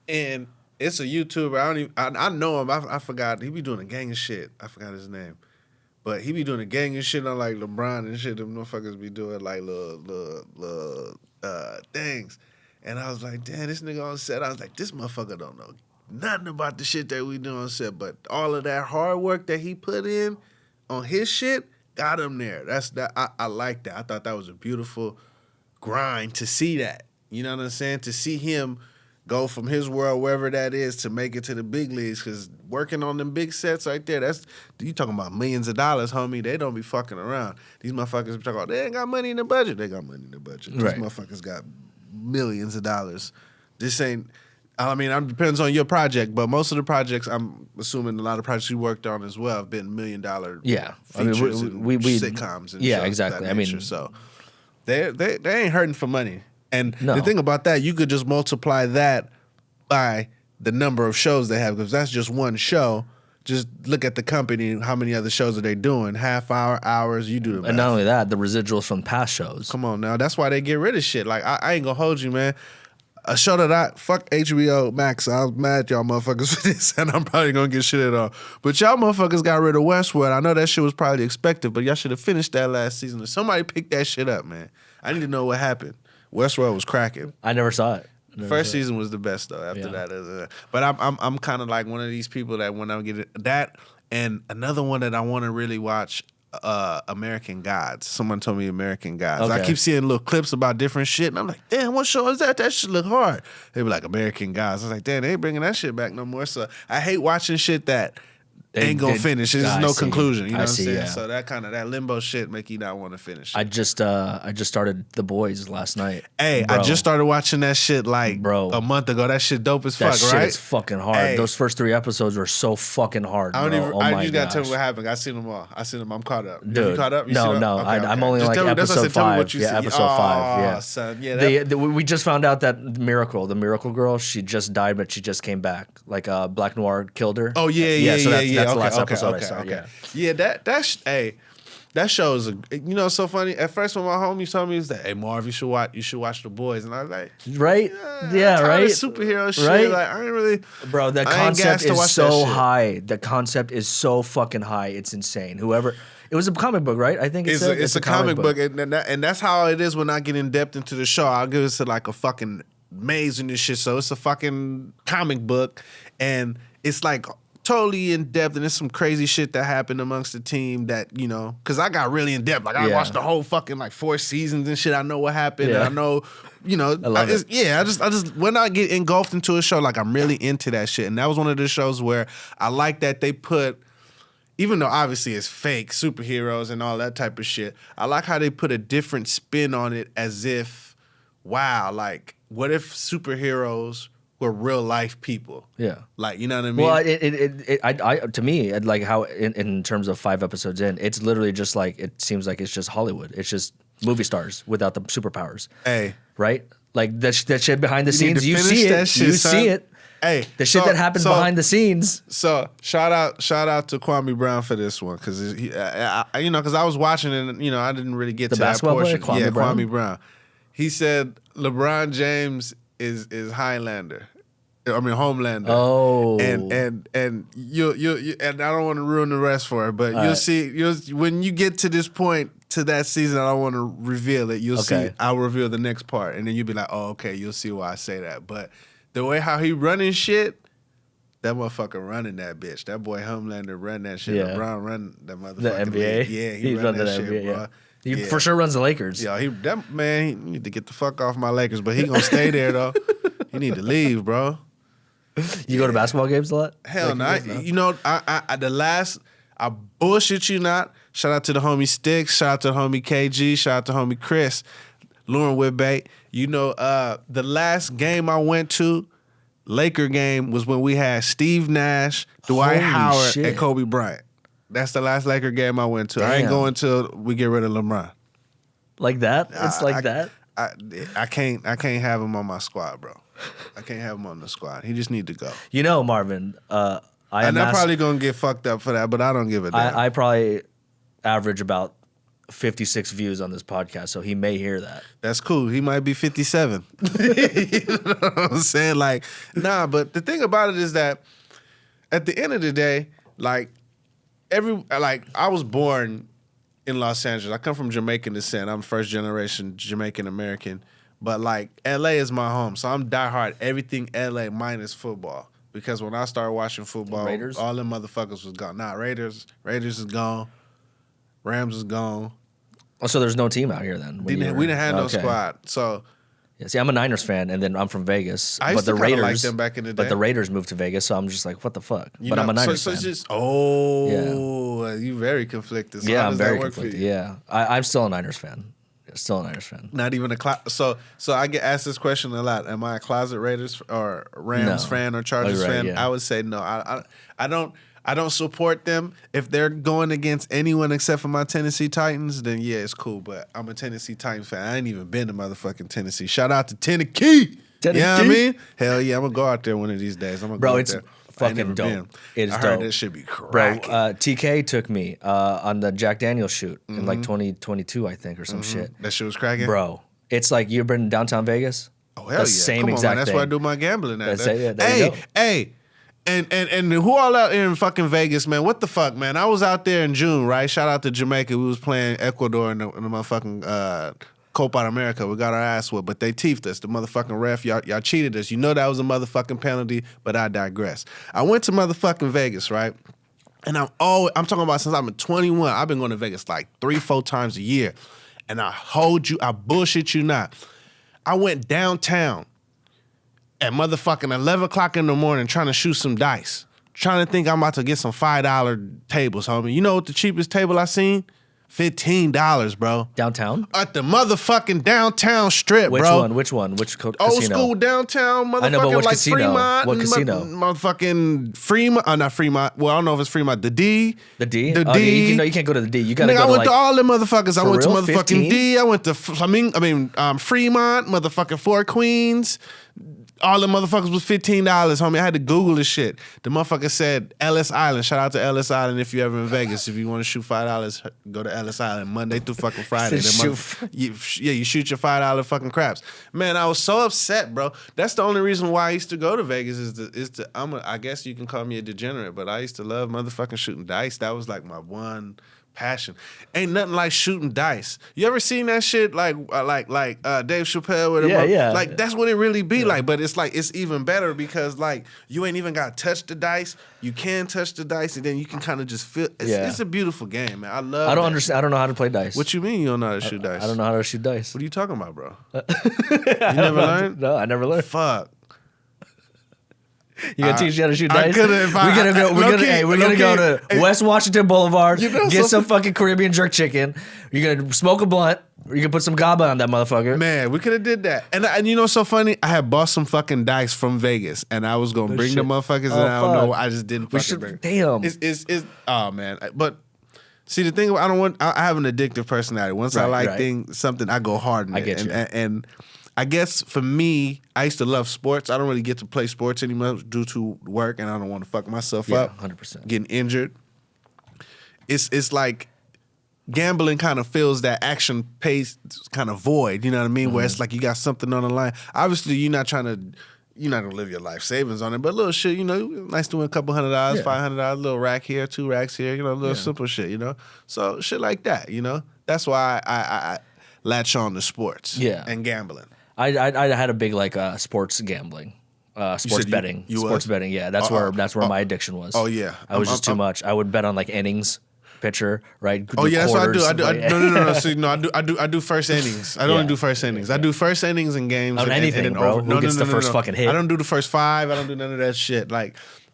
and it's a YouTuber. I know him. I forgot. He be doing a gang of shit. I forgot his name. But he be doing a gang of shit on like LeBron and shit. Them motherfuckers be doing like little things. And I was like, damn, this nigga on set. I was like, this motherfucker don't know nothing about the shit that we do on set. But all of that hard work that he put in on his shit got him there. I like that. I thought that was a beautiful grind to see that. You know what I'm saying? To see him go from his world, wherever that is, to make it to the big leagues. Because working on them big sets right there, you talking about millions of dollars, homie. They don't be fucking around. These motherfuckers be talking about, they ain't got money in the budget. They got money in the budget. Right. These motherfuckers got millions of dollars. This ain't, it depends on your project, but most of the projects, I'm assuming a lot of projects you worked on as well have been $1 million features and sitcoms and yeah, shows exactly. Of that nature. So they ain't hurting for money. And the thing about that, you could just multiply that by the number of shows they have, because that's just one show. Just look at the company, how many other shows are they doing? Half hour, hours, you do the math. And not only that, the residuals from past shows. Come on now. That's why they get rid of shit. Like, I ain't gonna hold you, man. A show that fuck HBO Max. I was mad at y'all motherfuckers for this, and I'm probably gonna get shit at all. But y'all motherfuckers got rid of Westworld. I know that shit was probably expected, but y'all should have finished that last season. If somebody picked that shit up, man. I need to know what happened. Westworld was cracking. I never saw it. First season was the best though. After that, but I'm kind of like one of these people that when I get that, and another one that I want to really watch, American Gods. Someone told me American Gods. Okay. I keep seeing little clips about different shit, and I'm like, damn, what show is that? That shit look hard. They be like American Gods. I was like, damn, they ain't bringing that shit back no more. So I hate watching shit that ain't gonna finish. There's no conclusion. You know what I'm saying? Yeah. So that limbo shit make you not want to finish. I just started The Boys last night. Hey, bro. I just started watching that shit like a month ago. That shit dope as fuck, that shit right? is fucking hard. Hey. Those first 3 episodes were so fucking hard. I don't bro. even. Oh my you gotta tell me gosh. what happened. I seen them all. I'm caught up. Dude, you caught up? You no. Okay, I'm only just like tell me, that's what I episode said, tell me what 5. you Yeah, see. episode 5. Yeah, son. Yeah. we just found out that the Miracle Girl, she just died, but she just came back. Like Black Noir killed her. Oh yeah. So that's the last okay, episode okay, I saw. okay. Yeah, that show is so funny. At first, when my homie told me, he was like, "Hey, Marv, you should watch The Boys," and I was like, right, I'm tired of superhero shit. Right? Like, I ain't really, bro. The concept is so high. The concept is so fucking high. It's insane. It was a comic book, right? I think it's a comic book, and that's how it is when I get in depth into the show. I'll give it to like a fucking maze and this shit. So it's a fucking comic book, and it's like totally in depth, and there's some crazy shit that happened amongst the team that, because I got really in depth. Like I watched the whole fucking like 4 seasons and shit. I know what happened. And I know, I love it. Yeah, I just when I get engulfed into a show, like I'm really into that shit. And that was one of the shows where I like that they put, even though obviously it's fake superheroes and all that type of shit, I like how they put a different spin on it, as if, wow, like what if superheroes were real life people? Yeah, like, you know what I mean? Well, to me, like how in terms of 5 episodes in, it's literally just like, it seems like it's just Hollywood. It's just movie stars without the superpowers. Hey, right? Like that shit behind the scenes. You see that it. shit, You son. see it. Hey, The shit that happens behind the scenes. So shout out to Kwame Brown for this one, because because I was watching it, and I didn't really get to that portion. Kwame Brown. He said LeBron James is Highlander. I mean Homelander. Oh, and you and I don't want to ruin the rest for it, but you'll see. When you get to this point to that season, I don't want to reveal it. You'll see. I'll reveal the next part, and then you'll be like, oh, okay. You'll see why I say that. But the way how he running shit, that motherfucker running that bitch. That boy Homelander run that shit. Yeah. LeBron run that motherfucker. The NBA. League. Yeah, he run that shit, NBA, bro. Yeah. He for sure runs the Lakers. Yeah, he need to get the fuck off my Lakers, but he gonna stay there though. He need to leave, bro. You go to basketball games a lot? Hell no. I bullshit you not. Shout out to the homie Sticks. Shout out to the homie KG. Shout out to homie Chris. Lauren Whitbait. The last game I went to, Laker game, was when we had Steve Nash, Dwight Howard, and Kobe Bryant. That's the last Laker game I went to. Damn. I ain't going till we get rid of LeBron. Like that? It's that? I can't have him on my squad, bro. I can't have him on the squad. He just need to go. Marvin, I'm probably gonna get fucked up for that, but I don't give a damn. I probably average about 56 views on this podcast, so he may hear that. That's cool. He might be 57. You know what I'm saying? Like, nah, but the thing about it is that at the end of the day, like, I was born in Los Angeles. I come from Jamaican descent. I'm first generation Jamaican American. But like LA is my home. So I'm diehard everything LA minus football. Because when I started watching football, Raiders? all them motherfuckers was gone. Nah, Raiders is gone. Rams is gone. Oh, so there's no team out here then? We didn't have no squad. So yeah, see, I'm a Niners fan, and then I'm from Vegas. I used to like them back in the day. But the Raiders moved to Vegas, so I'm just like, what the fuck? But I'm a Niners fan. So it's just, you very conflicted. So yeah, I'm very conflicted. Yeah, I'm still a Niners fan. Still a Niners fan. Not even a so I get asked this question a lot. Am I a closet Raiders or Rams fan or Chargers fan? Yeah. I would say no. I don't support them. If they're going against anyone except for my Tennessee Titans, then yeah, it's cool. But I'm a Tennessee Titans fan. I ain't even been to motherfucking Tennessee. Shout out to Tennessee. You know what I mean? Hell yeah, I'm gonna go out there one of these days. I'm gonna go out there. Fucking dope. It is dope. I heard that shit be cracking. Bro, TK took me on the Jack Daniels shoot in like 2022, I think, or some shit. That shit was cracking? Bro, it's like you've been in downtown Vegas. Oh, hell yeah. Same exact That's thing. where I do my gambling at. Hey, and who all out here in fucking Vegas, man? What the fuck, man? I was out there in June, right? Shout out to Jamaica. We was playing Ecuador in the motherfucking Copa America. We got our ass whooped, but they teethed us. The motherfucking ref, y'all cheated us. You know that was a motherfucking penalty, but I digress. I went to motherfucking Vegas, right? And I'm talking about since I'm 21. I've been going to Vegas like 3-4 times a year. And I bullshit you not. I went downtown at motherfucking 11 o'clock in the morning trying to shoot some dice. trying to think I'm about to get some $5 tables, homie. You know what the cheapest table I seen? $15, bro. Downtown? At the motherfucking downtown strip, Which bro. one? Which one? Which casino? Old school downtown, motherfucking I know, but which like casino? Fremont. What casino? Motherfucking Fremont. Not Fremont. Well, I don't know if it's Fremont. The D. The D? The Oh, D. you can't go to the D. You gotta Nigga, go I to went like... to all them motherfuckers. I For went to real? motherfucking 15? D. I went to Fremont, motherfucking Four Queens. All the motherfuckers was $15, homie. I had to Google this shit. The motherfucker said Ellis Island. Shout out to Ellis Island if you're ever in Vegas. If you want to shoot $5, go to Ellis Island Monday through fucking Friday. You shoot your $5 fucking craps. Man, I was so upset, bro. That's the only reason why I used to go to Vegas I guess you can call me a degenerate, but I used to love motherfucking shooting dice. That was like my one passion. Ain't nothing like shooting dice. You ever seen that shit like Dave Chappelle with him? Yeah. Like that's what it really be like. But it's like it's even better because like you ain't even got to touch the dice. You can touch the dice and then you can kind of just feel. It's a beautiful game, man. I love. I don't understand. I don't know how to play dice. What you mean you don't know how to shoot dice? I don't know how to shoot dice. What are you talking about, bro? You never learned? No, I never learned. Fuck. You gonna teach you how to shoot dice? We're gonna go to West Washington Boulevard, get some fucking Caribbean jerk chicken. You're gonna smoke a blunt. Or you can put some GABA on that motherfucker. Man, we could have did that. And you know, so funny. I had bought some fucking dice from Vegas, and I was gonna bring the motherfuckers, and I don't know. I just didn't. Damn. It's oh man. But see, the thing I have an addictive personality. Once I like something, I go hard in it. I get you. And I guess for me, I used to love sports. I don't really get to play sports anymore due to work, and I don't want to fuck myself up. 100%. Getting injured. It's like gambling kind of fills that action pace kind of void. You know what I mean? Mm-hmm. Where it's like you got something on the line. Obviously, you're not gonna live your life savings on it, but a little shit, nice to win a couple $100, $500, a little rack here, 2 racks here, a little simple shit, So shit like that, That's why I latch on to sports and gambling. I had a big sports gambling, sports betting, betting. Yeah, that's where my addiction was. Oh yeah, I was just too much. I would bet on innings, pitcher, right? Oh yeah, that's what I do. No. See, no, I do first innings. I don't do first innings. I do first innings in games. On anything, bro. Who gets the first fucking hit? I don't do the first 5. I don't do none of that shit.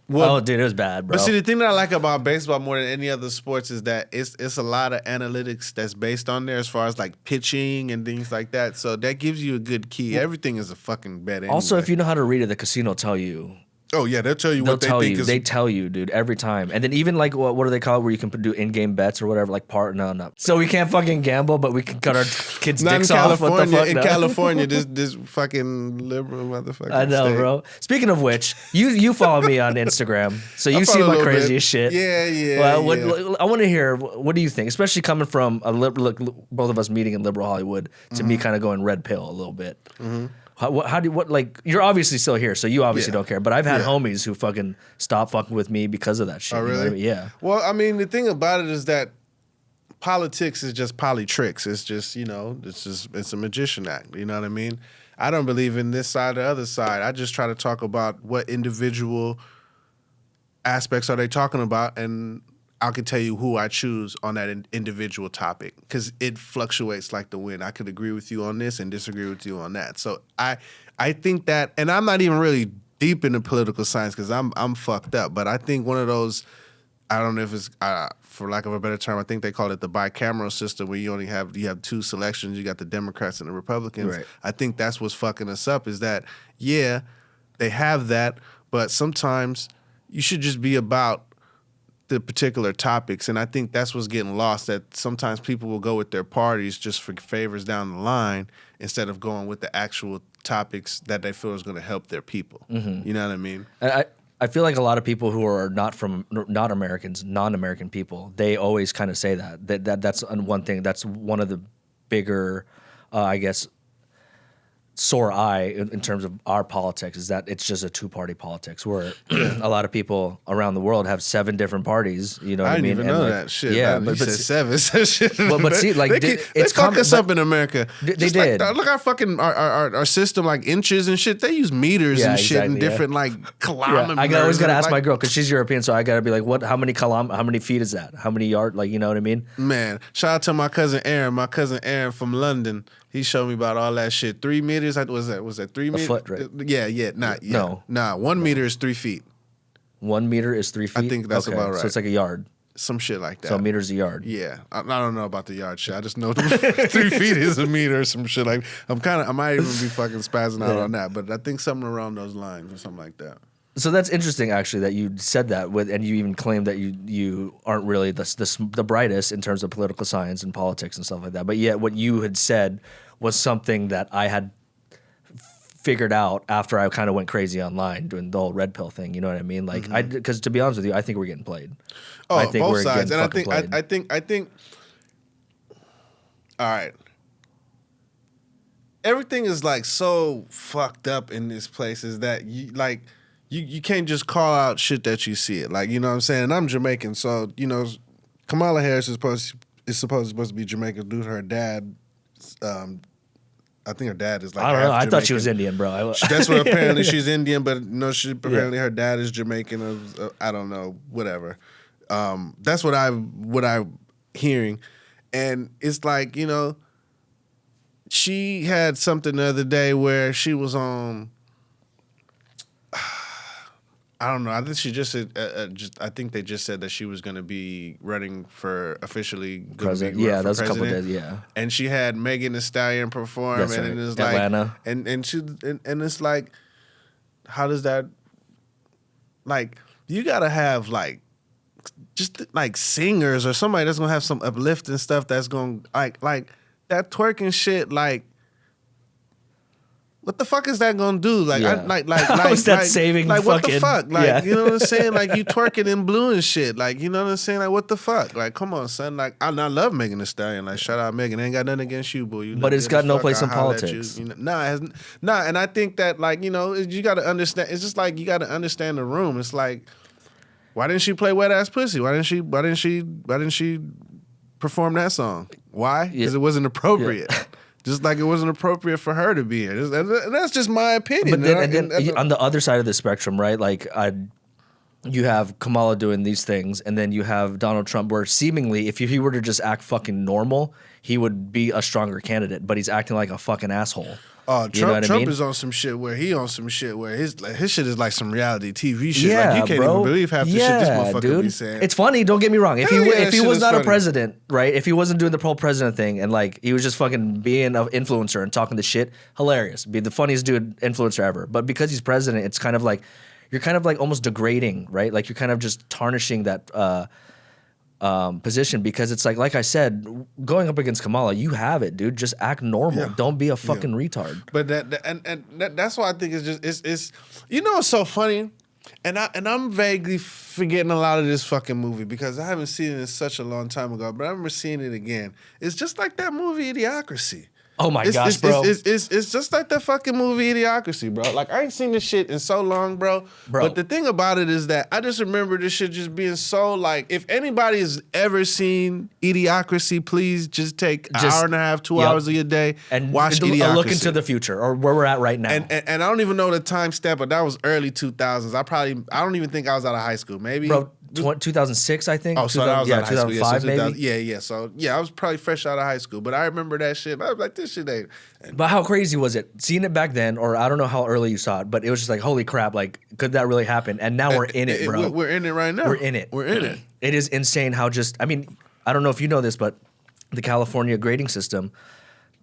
Dude, it was bad, bro. But see, the thing that I like about baseball more than any other sports is that it's a lot of analytics that's based on there as far as pitching and things like that. So that gives you a good key. Everything is a fucking bet anyway. Also, if you know how to read it, the casino will tell you. Oh yeah, they'll tell you what they think is. They tell you, dude, every time. And then even what do they call it, where you can do in-game bets or whatever, no. So we can't fucking gamble, but we can cut our kids' dicks off. What the fuck? In California, this fucking liberal motherfucker. I know, bro. Speaking of which, you follow me on Instagram, so you see my craziest shit. Yeah. Well, I want to hear, what do you think, especially coming from both of us meeting in liberal Hollywood to me kind of going red pill a little bit. Mm-hmm. You're obviously still here, so you obviously don't care. But I've had homies who fucking stop fucking with me because of that shit. Oh, really? You know what I mean? Yeah. Well, I mean, the thing about it is that politics is just tricks. It's just, it's a magician act. You know what I mean? I don't believe in this side or the other side. I just try to talk about what individual aspects are they talking about, and I can tell you who I choose on that individual topic because it fluctuates like the wind. I could agree with you on this and disagree with you on that. So I think that, and I'm not even really deep into political science because I'm fucked up. But I think one of those, I don't know if it's for lack of a better term, I think they call it the bicameral system where you have 2 selections. You got the Democrats and the Republicans. Right. I think that's what's fucking us up is that they have that, but sometimes you should just be about the particular topics, and I think that's what's getting lost, that sometimes people will go with their parties just for favors down the line instead of going with the actual topics that they feel is going to help their people. Mm-hmm. You know what I mean? I feel like a lot of people who are not Americans, non-American people, they always kind of say that's one thing. That's one of the bigger, I guess, sore eye in terms of our politics is that it's just a 2-party politics where a lot of people around the world have 7 different parties. You know what I mean? I didn't even know that shit. Yeah, but said 7. But see, they fuck us up in America. They did. Look our fucking our system, inches and shit. They use meters and shit and different kilometers. I always gotta ask my girl because she's European, so I gotta be like, what? How many feet is that? How many yard? You know what I mean? Man, shout out to my cousin Aaron. My cousin Aaron from London. He showed me about all that shit. 3 meters. Was that 3 meters? A foot, right? Yeah. No. 1 meter is 3 feet. 1 meter is 3 feet? I think that's about right. So it's like a yard. Some shit like that. So a meter's a yard. Yeah. I don't know about the yard shit. I just know 3 feet is a meter or some shit like I might even be fucking spazzing out on that, but I think something around those lines or something like that. So that's interesting, actually, that you said that and you even claimed that you aren't really the brightest in terms of political science and politics and stuff like that. But yet, what you had said was something that I had figured out after I kind of went crazy online doing the whole red pill thing. You know what I mean? Like, because to be honest with you, I think we're getting played. Oh, I think both sides, and I think. All right. Everything is like so fucked up in this place. Is that you can't just call out shit that you see it. Like, you know what I'm saying? And I'm Jamaican, so, you know, Kamala Harris is supposed to be Jamaican due to her dad. I think her dad is like I don't know. I Jamaican. thought she was Indian, bro. That's what apparently she's Indian, but no, apparently her dad is Jamaican. I don't know, whatever. That's what I'm hearing. And it's like, you know, she had something the other day where she was on... I don't know. I think she just said. I think they just said that she was going to be running for officially president. Yeah, that was a couple of days. Yeah, and she had Megan Thee Stallion perform, and it was Atlanta. like, and it's like, how does that? Like, you gotta have like, just like singers or somebody that's gonna have some uplifting stuff that's gonna like that twerking shit like. What the fuck is that gonna do? Like, yeah. How is that saving? Like, fucking, what the fuck? Like, yeah. you know what I'm saying? Like, you twerking in blue and shit. Like, you know what I'm saying? Like, what the fuck? Like, come on, son. Like, I love Megan Thee Stallion. Like, shout out Megan. Ain't got nothing against you, boo. But it's got no place in politics. You know? Nah, it hasn't. Nah, and I think that, like, you know, you got to understand. It's just like you got to understand the room. It's like, why didn't she play Wet Ass Pussy? Why didn't she perform that song? Why? Because it wasn't appropriate. Yeah. Just like it wasn't appropriate for her to be here. And that's just my opinion. But then on the other side of the spectrum, right? Like, you have Kamala doing these things, and then you have Donald Trump, where seemingly, if he were to just act fucking normal, he would be a stronger candidate. But he's acting like a fucking asshole. Trump is on some shit where his shit is like some reality TV shit. Yeah, like you can't even believe half the shit this motherfucker be saying. It's funny, don't get me wrong. If he was not a president, right? If he wasn't doing the pro president thing and like he was just fucking being an influencer and talking the shit, hilarious. Be the funniest dude influencer ever. But because he's president, it's kind of like you're kind of like almost degrading, right? Like you're kind of just tarnishing that position, because it's like I said, going up against Kamala, you have it, dude. Just act normal. Yeah. Don't be a fucking retard. But that's why I think it's you know, it's so funny, and I'm vaguely forgetting a lot of this fucking movie because I haven't seen it in such a long time ago. But I remember seeing it again. It's just like that movie Idiocracy. Oh my gosh, bro. It's just like that fucking movie Idiocracy, bro. Like, I ain't seen this shit in so long, bro. But the thing about it is that I just remember this shit just being so, like, if anybody has ever seen Idiocracy, please just take an hour and a half, 2 hours of your day and watch Idiocracy. Look into the future or where we're at right now. And I don't even know the time step, but that was early 2000s. I don't even think I was out of high school. Maybe. Bro, 2006, I think. Oh, so I was out of high school. 2005, maybe. Yeah. So, yeah, I was probably fresh out of high school. But I remember that shit. I was like, this shit ain't. But how crazy was it? Seeing it back then, or I don't know how early you saw it, but it was just like, holy crap, like, could that really happen? And now we're in it, bro. We're in it right now. We're in it. It is insane how I mean, I don't know if you know this, but the California grading system,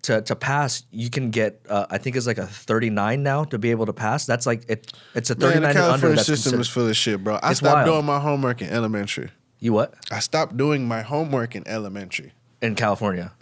to pass, you can get, I think it's like a 39 now to be able to pass. That's like, it's a 39 Man, the California and under. System is full of shit, bro. I stopped doing my homework in elementary. You what? I stopped doing my homework in elementary. In California.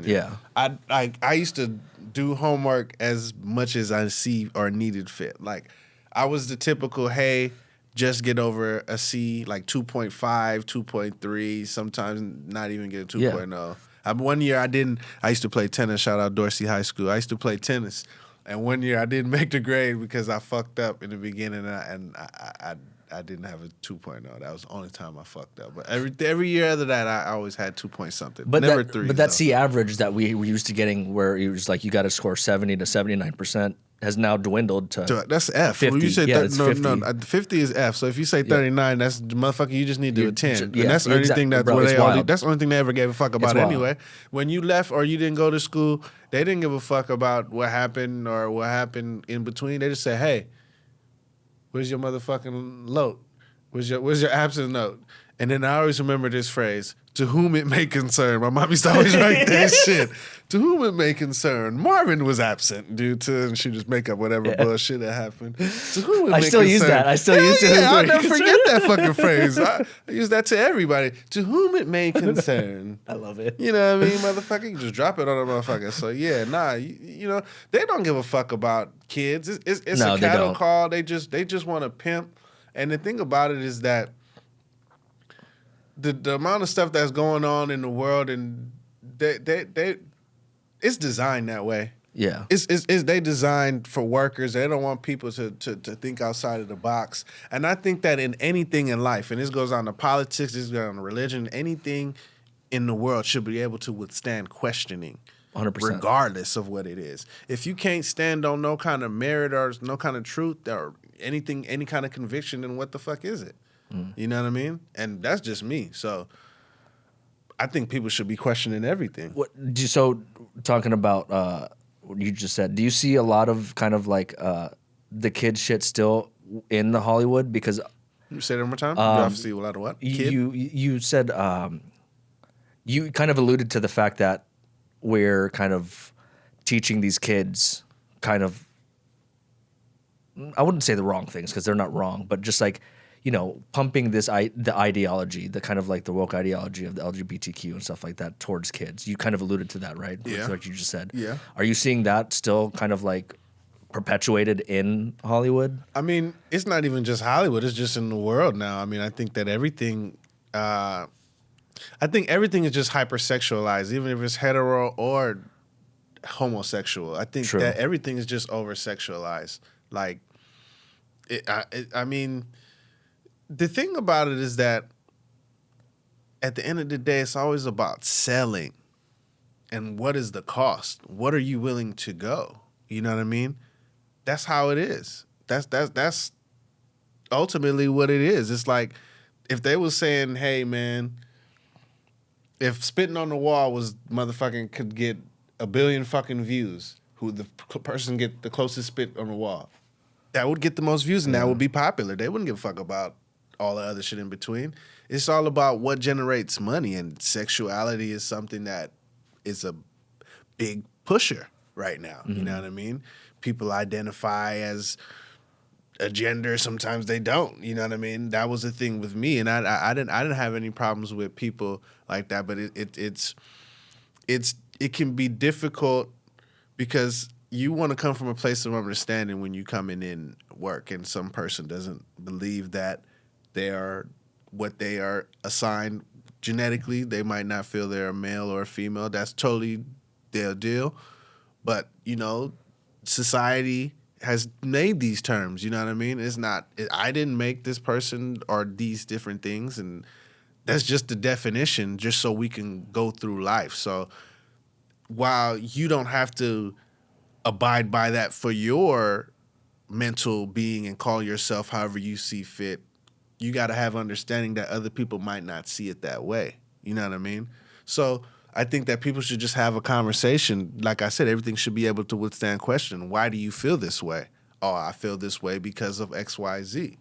Yeah. I used to do homework as much as I see or needed fit. Like, I was the typical, hey, just get over a C, like 2.5, 2.3, sometimes not even get a 2.0. One year I used to play tennis, shout out Dorsey High School. I used to play tennis. And one year I didn't make the grade because I fucked up in the beginning and I didn't have a 2.0. That was the only time I fucked up. But every year after that, I always had 2 point something. But never 3. But that C average that we were used to getting, where it was like you got to score 70 to 79%, has now dwindled to that's F. 50. When you say it's 50. No, 50 is F. So if you say 39, that's motherfucker. You just need to attend. Yeah, and that's the only thing that's the only thing they ever gave a fuck about anyway. When you left or you didn't go to school, they didn't give a fuck about what happened or what happened in between. They just said, hey, where's your motherfucking load? Where's your absence note? And then I always remember this phrase, to whom it may concern. My mom used to always write that shit. To whom it may concern. Marvin was absent due to, and she just make up whatever bullshit that happened. To whom it may concern. Use that. I still use it. I'll never forget that fucking phrase. I use that to everybody. To whom it may concern. I love it. You know what I mean, motherfucker? You just drop it on a motherfucker. So yeah, you know, they don't give a fuck about kids. It's a cattle call. They just want to pimp. And the thing about it is that the amount of stuff that's going on in the world, and it's designed that way. Yeah, it's they designed for workers. They don't want people to think outside of the box. And I think that in anything in life, and this goes on to politics, this goes on to religion, anything in the world should be able to withstand questioning. 100%. Regardless of what it is. If you can't stand on no kind of merit or no kind of truth or anything, any kind of conviction, then what the fuck is it? You know what I mean? And that's just me. So I think people should be questioning everything. So talking about what you just said, do you see a lot of kind of like the kid shit still in the Hollywood? Because you say that one more time. You have to see a lot of what? You said you kind of alluded to the fact that we're kind of teaching these kids kind of, I wouldn't say the wrong things because they're not wrong, but just like, you know, pumping the ideology, the kind of like the woke ideology of the LGBTQ and stuff like that towards kids. You kind of alluded to that, right? Yeah. Like you just said. Yeah. Are you seeing that still kind of like perpetuated in Hollywood? I mean, it's not even just Hollywood. It's just in the world now. I mean, I think that everything is just hypersexualized, even if it's hetero or homosexual. I think that everything is just over-sexualized. Like, I mean, the thing about it is that at the end of the day, it's always about selling. And what is the cost? What are you willing to go? You know what I mean? That's how it is. That's ultimately what it is. It's like if they was saying, hey, man, if Spitting on the Wall was motherfucking could get 1 billion fucking views, who the person get the closest spit on the wall, that would get the most views and that would be popular. They wouldn't give a fuck about all the other shit in between. It's all about what generates money, and sexuality is something that is a big pusher right now. You know what I mean? People identify as a gender, sometimes they don't. You know what I mean? That was the thing with me, and I didn't have any problems with people like that. But it can be difficult because you want to come from a place of understanding when you coming in work, and some person doesn't believe that they are what they are assigned genetically. They might not feel they're a male or a female. That's totally their deal. But you know, society has made these terms, you know what I mean? It's not, I didn't make this person or these different things, and that's just the definition, just so we can go through life. So while you don't have to abide by that for your mental being and call yourself however you see fit, you got to have understanding that other people might not see it that way. You know what I mean? So I think that people should just have a conversation. Like I said, everything should be able to withstand question. Why do you feel this way? Oh, I feel this way because of X, Y, Z.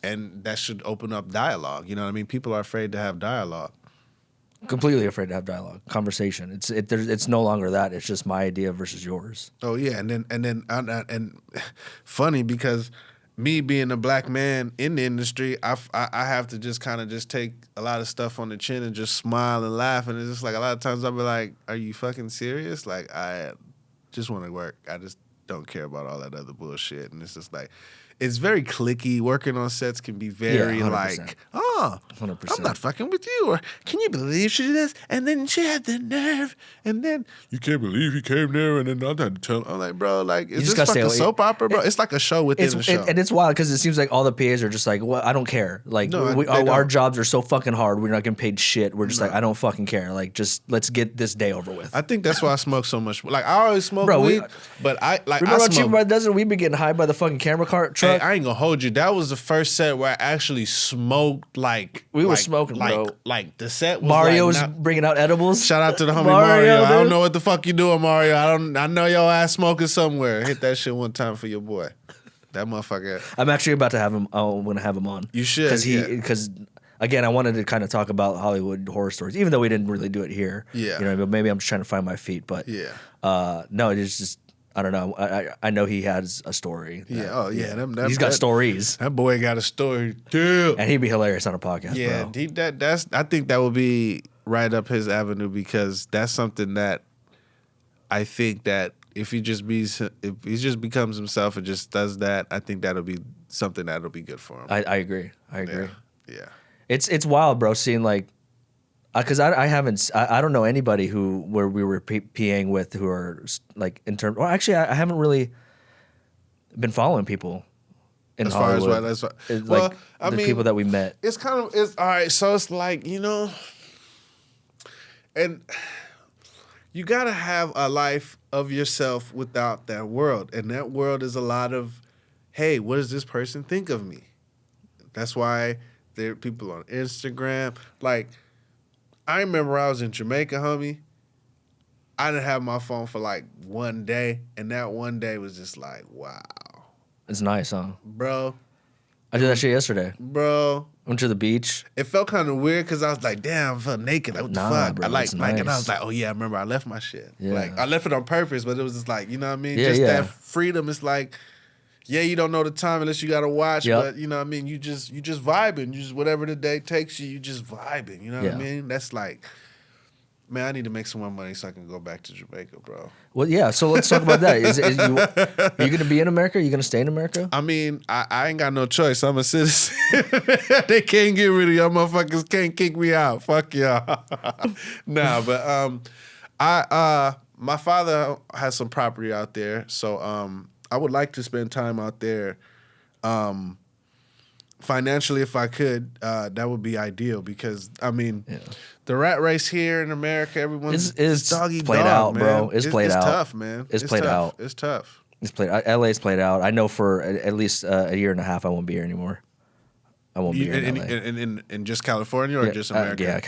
And that should open up dialogue. You know what I mean? People are afraid to have dialogue. Completely afraid to have dialogue, conversation. It's no longer that. It's just my idea versus yours. Oh yeah, and funny because me being a black man in the industry, I have to just kind of just take a lot of stuff on the chin and just smile and laugh. And it's just like a lot of times I'll be like, are you fucking serious? Like, I just want to work. I just don't care about all that other bullshit. And it's just like, it's very cliquey. Working on sets can be very like, oh, 100%. I'm not fucking with you. Or can you believe she did this? And then she had the nerve. And then you can't believe he came there. And then I had to tell him. I'm like, bro, like, is this fucking soap opera, bro? It's like a show within a show. And it's wild because it seems like all the PAs are just like, well, I don't care. Like, our jobs are so fucking hard. We're not getting paid shit. We're just like, I don't fucking care. Like, just let's get this day over with. I think that's why I smoke so much. Like, I always smoke weed, but I like. Remember Cheaper by the Dozen? We've been getting high by the fucking camera truck. Hey, I ain't gonna hold you. That was the first set where I actually smoked. Like we were smoking, bro. Like the set was Mario was bringing out edibles. Shout out to the homie Mario. I don't know what the fuck you doing, Mario. I know your ass smoking somewhere. Hit that shit one time for your boy. That motherfucker. I'm actually about to have him. I'm going to have him on. You should. Because again, I wanted to kind of talk about Hollywood horror stories, even though we didn't really do it here. Yeah. You know, but maybe I'm just trying to find my feet. But no, it's just I don't know. I know he has a story. He's got stories. That boy got a story too, and he'd be hilarious on a podcast. Yeah, bro. That's. I think that would be right up his avenue because that's something that I think that if he just becomes himself and just does that, I think that'll be something that'll be good for him. I agree. Yeah. It's wild, bro. Seeing like, because I don't know anybody where we were PAing with who are like in terms. Well, actually, I haven't really been following people in Hollywood. I mean, people that we met. It's all right. So it's like and you gotta have a life of yourself without that world, and that world is a lot of, hey, what does this person think of me? That's why there are people on Instagram. Like, I remember I was in Jamaica, homie. I didn't have my phone for like one day, and that one day was just like, wow. It's nice, huh? Bro. I did that shit yesterday. Bro. Went to the beach. It felt kind of weird because I was like, damn, I felt naked. Like, what the fuck? Bro, nice. And I was like, oh yeah, I remember I left my shit. Yeah. Like, I left it on purpose, but it was just like, you know what I mean? Yeah, that freedom. It's like, yeah, you don't know the time unless you gotta watch, but you know what I mean? You just vibing. You just whatever the day takes you, you just vibing. You know what I mean? That's like, man, I need to make some more money so I can go back to Jamaica, bro. Well, yeah. So let's talk about that. Are you gonna be in America? Are you gonna stay in America? I mean, I ain't got no choice. I'm a citizen. They can't get rid of y'all motherfuckers. Can't kick me out. Fuck y'all. Nah, but my father has some property out there, so I would like to spend time out there. Financially, if I could, that would be ideal because I mean, the rat race here in America, everyone's doggy played dog, out, man. bro. It's played out. It's tough, man. It's played out. It's tough. It's played. LA's played out. I know for at least a year and a half, I won't be here anymore. I won't be here in LA. In just California or just America?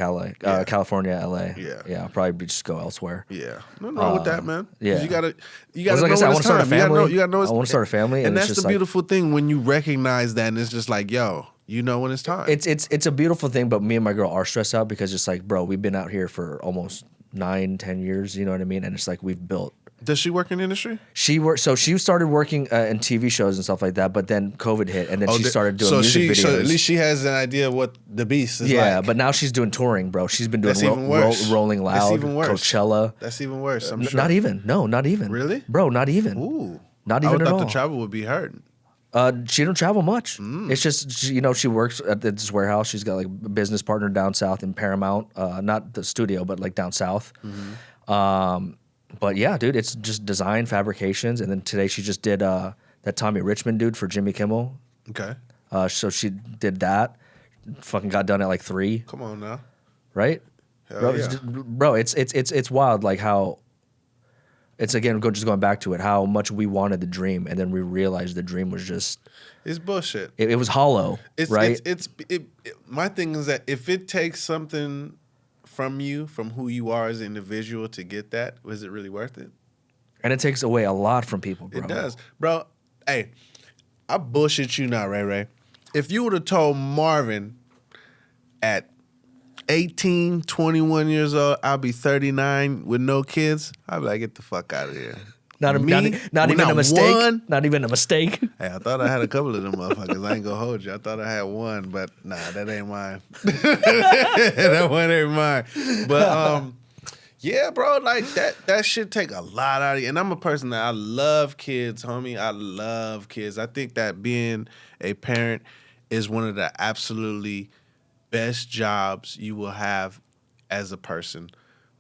California, LA. Yeah. I'll probably just go elsewhere. Yeah. No wrong with that, man. Yeah. You gotta like know I said, I want to start a family. You gotta know I want to start a family. And that's the beautiful thing when you recognize that and it's just like, yo, you know when it's time. It's a beautiful thing, but me and my girl are stressed out because it's like, bro, we've been out here for almost 9-10 years, you know what I mean? And it's like we've built. Does she work in the industry? She started working in TV shows and stuff like that, but then COVID hit, and then she started doing music videos. So at least she has an idea of what the beast is like. Yeah, but now she's doing touring, bro. She's been doing Rolling Loud, That's even worse. Coachella. That's even worse, I'm sure. Not even. No, not even. Really? Bro, not even. Ooh. Not even at all. I thought the travel would be hard. She don't travel much. It's just, she works at this warehouse. She's got like a business partner down south in Paramount. Not the studio, but like down south. But yeah, dude, it's just design, fabrications. And then today she just did that Tommy Richmond dude for Jimmy Kimmel. Okay. So she did that. Fucking got done at like 3. Come on now. Right? Bro, it's wild like how it's again just going back to it, how much we wanted the dream and then we realized the dream was just it's bullshit. It was hollow. Right? My thing is that if it takes something from you, from who you are as an individual to get that, was it really worth it? And it takes away a lot from people, bro. It does. Bro, hey, I bullshit you now, Ray. If you would have told Marvin at 18, 21 years old, I'll be 39 with no kids, I'd be like, get the fuck out of here. Not even a mistake. Not even a mistake. Hey, I thought I had a couple of them motherfuckers. I ain't gonna hold you. I thought I had one, but nah, that ain't mine. That one ain't mine. But yeah, bro, like that shit take a lot out of you. And I'm a person that I love kids, homie. I love kids. I think that being a parent is one of the absolutely best jobs you will have as a person.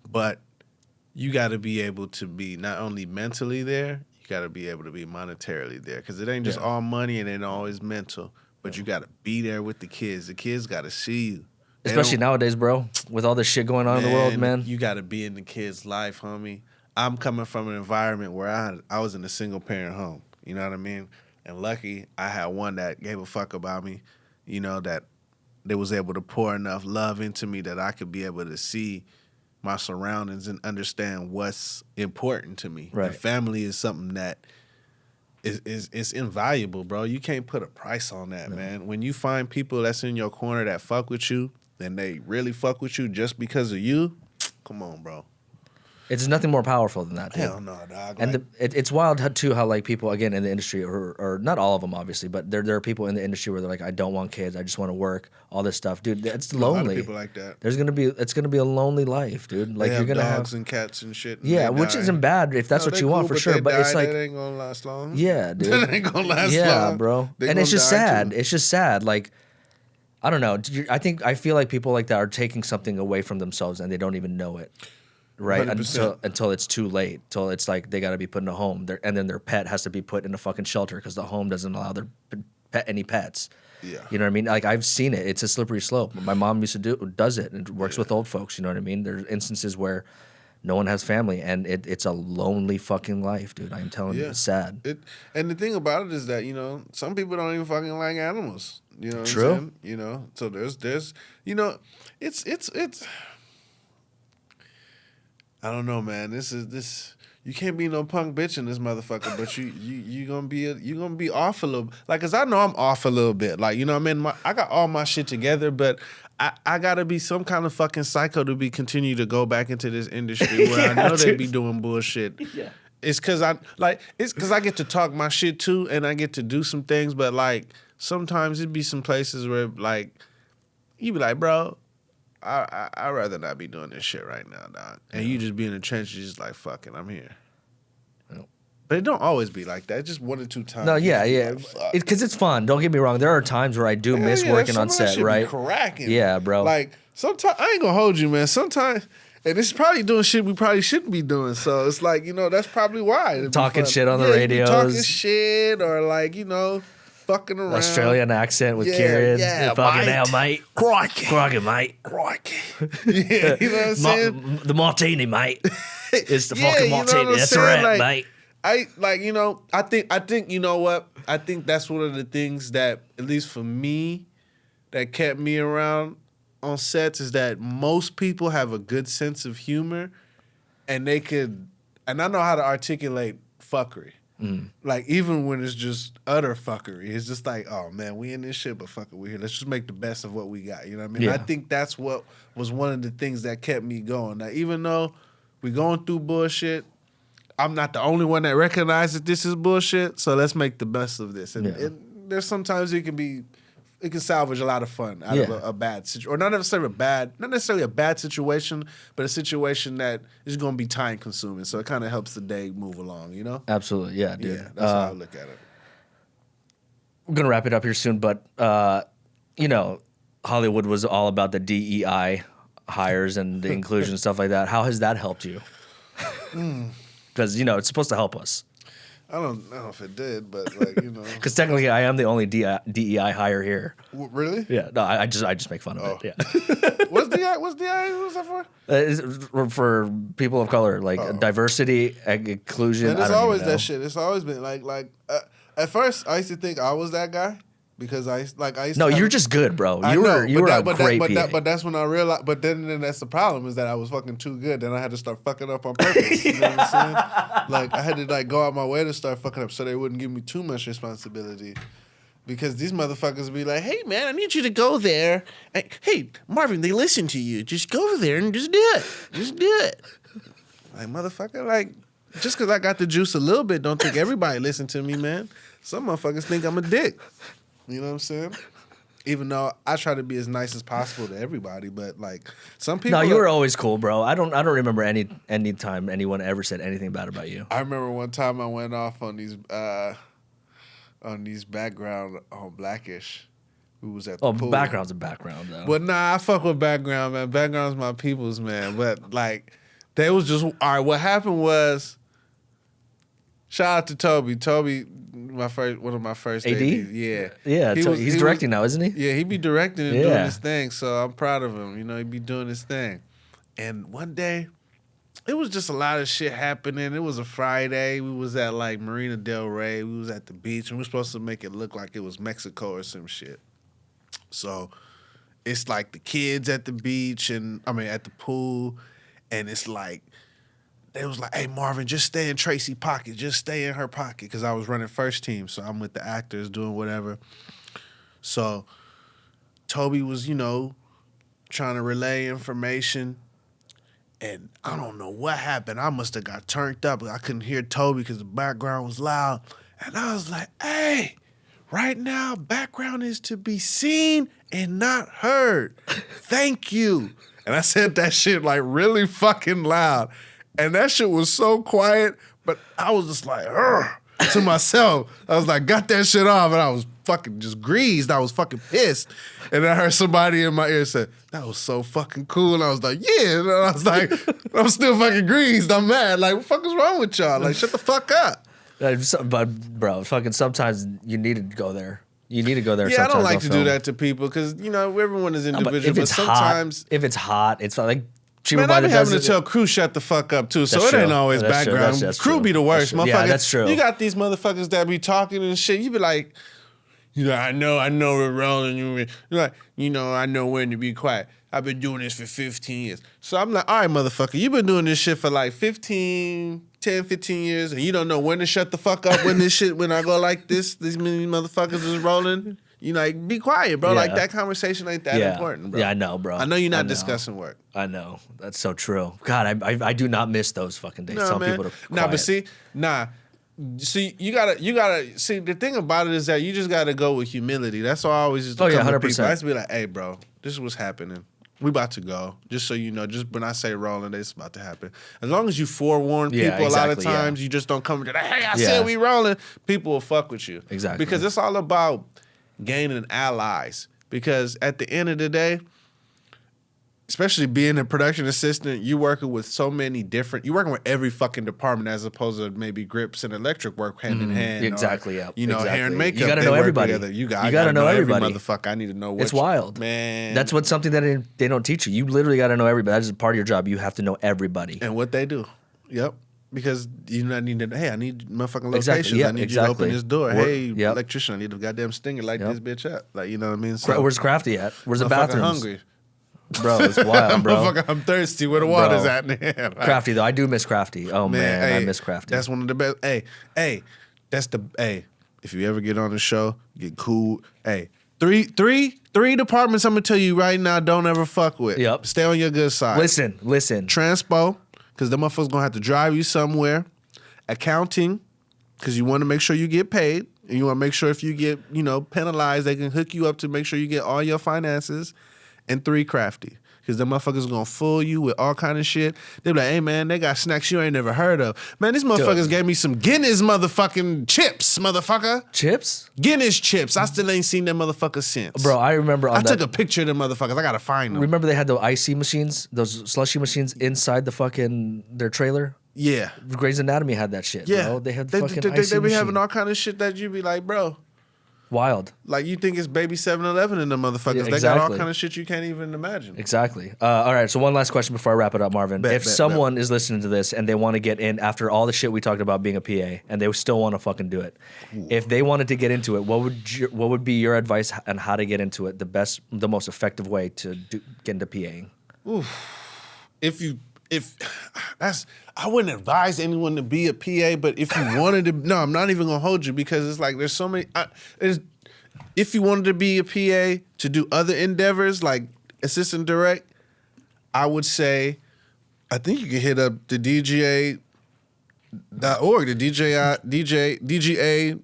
But you got to be able to be not only mentally there, you got to be able to be monetarily there. Because it ain't just all money and it ain't always mental. But you got to be there with the kids. The kids got to see you. Especially nowadays, bro, with all this shit going on in the world, man. You got to be in the kid's life, homie. I'm coming from an environment where I was in a single-parent home. You know what I mean? And lucky, I had one that gave a fuck about me, you know, that they was able to pour enough love into me that I could be able to see my surroundings and understand what's important to me. Right. And family is something that is invaluable, bro. You can't put a price on that, man. When you find people that's in your corner that fuck with you and they really fuck with you just because of you, come on, bro. It's nothing more powerful than that, dude. Hell no, dog. And it's wild too how like people again in the industry, or not all of them obviously, but there are people in the industry where they're like, I don't want kids, I just want to work, all this stuff, dude. It's lonely. A lot of people like that. It's gonna be a lonely life, dude. Like they you're gonna dogs have and cats and shit. And yeah, which isn't bad if that's what you want for sure. But it's like that ain't gonna last long. Yeah, dude. That ain't gonna last long. Yeah, bro. And it's just sad. Too. It's just sad. Like I don't know. I feel like people like that are taking something away from themselves and they don't even know it. Right 100%. until it's too late. Till it's like they got to be put in a home, and then their pet has to be put in a fucking shelter because the home doesn't allow their pet any pets. Yeah, you know what I mean. Like I've seen it. It's a slippery slope. My mom does it and works with old folks. You know what I mean. There's instances where no one has family, and it's a lonely fucking life, dude. I'm telling you, it's sad. And the thing about it is that some people don't even fucking like animals. You know, what True. I'm saying? So there's it's. I don't know, man. This. You can't be no punk bitch in this motherfucker, but you gonna be off a little. Like, cause I know I'm off a little bit. Like, you know what I mean? I got all my shit together, but I gotta be some kind of fucking psycho to continue to go back into this industry where I know they be doing bullshit. Yeah. It's cause I get to talk my shit too, and I get to do some things, but like sometimes it'd be some places where like you be like, bro, I'd rather not be doing this shit right now, dog. And you just be in the trenches, just like, fuck it, I'm here. But it don't always be like that. Just 1 or 2 times. No, yeah. Because it's fun. Don't get me wrong. There are times where I do miss working on set, right? Cracking. Yeah, bro. Like, sometimes, I ain't gonna hold you, man. Sometimes, and it's probably doing shit we probably shouldn't be doing. So it's like, that's probably why. Talking shit on the radios. Talking shit or like, fucking around. Australian accent with Kieran. Yeah, fucking hell, mate. Crikey, mate. Crikey. Yeah, you know what I'm saying? The martini, mate. It's the fucking martini. You know That's right, like, mate. I think you know what? I think that's one of the things that, at least for me, that kept me around on sets is that most people have a good sense of humor, and I know how to articulate fuckery. Like, even when it's just utter fuckery, it's just like, oh man, we in this shit, but fuck it, we here. Let's just make the best of what we got. You know what I mean? Yeah. I think that's what was one of the things that kept me going. Now, even though we going through bullshit, I'm not the only one that recognizes that this is bullshit, so let's make the best of this. And there's sometimes it can salvage a lot of fun out of a bad situation, or not necessarily a bad situation, but a situation that is going to be time consuming. So it kind of helps the day move along, Absolutely, yeah, dude. Yeah, that's how I look at it. We're gonna wrap it up here soon, but Hollywood was all about the DEI hires and the inclusion and stuff like that. How has that helped you? Because it's supposed to help us. I don't know if it did, but Because technically, I am the only DEI hire here. Really? Yeah. No, I just make fun of it. Yeah. What's DEI? What's that for? It's for people of color, like diversity, inclusion. And it's always that shit. It's always been like at first I used to think I was that guy. Because I used to No, you're just good, bro. You were a great PA. But that's when I realized. But then that's the problem is that I was fucking too good. Then I had to start fucking up on purpose. You know what I'm saying? Like I had to go out my way to start fucking up so they wouldn't give me too much responsibility. Because these motherfuckers would be like, "Hey man, I need you to go there. Hey Marvin, they listen to you. Just go over there and just do it. Just do it." Like motherfucker, like just because I got the juice a little bit, don't think everybody listen to me, man. Some motherfuckers think I'm a dick. You know what I'm saying? Even though I try to be as nice as possible to everybody, but like some people. No, you were always cool, bro. I don't remember any time anyone ever said anything bad about you. I remember one time I went off on these background on Blackish, who was at the pool. Background's a background though. But nah, I fuck with background, man. Background's my people's, man. But like, they was just all right. What happened was, shout out to Toby. Toby. One of my first AD? Yeah. Yeah, he's directing now, isn't he? Yeah, he be directing and doing his thing, so I'm proud of him. He be doing his thing. And one day, it was just a lot of shit happening. It was a Friday. We was at like Marina Del Rey. We was at the beach, and we were supposed to make it look like it was Mexico or some shit. So it's like the kids at the beach, at the pool, and it's like they was like, hey, Marvin, just stay in Tracy's pocket. Just stay in her pocket. Because I was running first team. So I'm with the actors doing whatever. So Toby was, trying to relay information. And I don't know what happened. I must have got turned up. I couldn't hear Toby because the background was loud. And I was like, hey, right now, background is to be seen and not heard. Thank you. And I said that shit like really fucking loud. And that shit was so quiet, but I was just like, to myself. I was like, got that shit off. And I was fucking just greased. I was fucking pissed. And then I heard somebody in my ear say, that was so fucking cool. And I was like, yeah. And I was like, I'm still fucking greased. I'm mad. Like, what the fuck is wrong with y'all? Like, shut the fuck up. But bro, fucking sometimes you need to go there. You need to go there. Yeah, I don't like to film. do that to people because everyone is individual. But but sometimes, if it's hot, it's like. Man, I be having to tell crew shut the fuck up too, so it ain't always background. That's crew true. be the worst, motherfucker. Yeah, that's true. You got these motherfuckers that be talking and shit. You be like, I know we're rolling. You're like, I know when to be quiet. I've been doing this for 15 years. So I'm like, all right, motherfucker, you've been doing this shit for like 10, 15 years, and you don't know when to shut the fuck up when I go like this, these many motherfuckers is rolling. Like, be quiet, bro. Yeah. Like, that conversation ain't that important, bro. Yeah, I know, bro. I know you're not discussing work. I know. That's so true. God, I do not miss those fucking days. Tell people to quiet. Nah, but see, you gotta see, the thing about it is that you just gotta go with humility. That's all I always used to come to people. I used to be like, hey, bro, this is what's happening. We about to go. Just so you know, just when I say rolling, it's about to happen. As long as you forewarn people, a lot of times you just don't come to that, hey, I said we rolling. People will fuck with you. Exactly. Because it's all about gaining allies. Because at the end of the day, especially being a production assistant, you're working with so many different, you're working with every fucking department as opposed to maybe grips and electric work hand in hand. Exactly, or, hair and makeup. You gotta know everybody. You gotta know everybody. Every motherfucker. I need to know what. It's wild. Man. That's what's something that they don't teach you. You literally gotta know everybody. That's just part of your job. You have to know everybody. And what they do. Yep. Because you not need to, hey, I need motherfucking locations. I need you to open this door. Hey, electrician, I need a goddamn stinger like this bitch up. Like, you know what I mean? So, where's Crafty at? Where's the bathrooms? Hungry. Bro, it's wild, bro. Motherfucker, I'm thirsty. Where the water's at, man? Like, Crafty, though. I do miss Crafty. Oh, man, hey, I miss Crafty. That's one of the best. Hey, if you ever get on the show, get cool. Hey, three departments I'm going to tell you right now, don't ever fuck with. Yep. Stay on your good side. Listen. Transpo, because the motherfuckers going to have to drive you somewhere. Accounting, because you want to make sure you get paid. And you want to make sure if you get, penalized, they can hook you up to make sure you get all your finances. And 3, Crafty. Because the motherfuckers going to fool you with all kind of shit. They be like, hey, man, they got snacks you ain't never heard of. Man, these motherfuckers gave me some Guinness motherfucking chips, motherfucker. Chips? Guinness chips. I still ain't seen them motherfuckers since. Bro, I remember I took a picture of them motherfuckers. I got to find them. Remember they had the IC machines, those slushy machines inside their trailer? Yeah. Grey's Anatomy had that shit, bro. They had fucking IC They be machine. having all kind of shit that you be like, bro. Wild. Like, you think it's baby 7-Eleven in the motherfuckers. Yeah, exactly. They got all kind of shit you can't even imagine. Exactly. All right, so one last question before I wrap it up, Marvin. If someone is listening to this and they want to get in after all the shit we talked about being a PA and they still want to fucking do it, if they wanted to get into it, what would be your advice on how to get into it, the most effective way to get into PAing? I wouldn't advise anyone to be a PA, but if you wanted to, no, I'm not even gonna hold you because it's like there's so many. If you wanted to be a PA to do other endeavors like assistant direct, I would say, I think you can hit up the DGA.org, the DGA.org.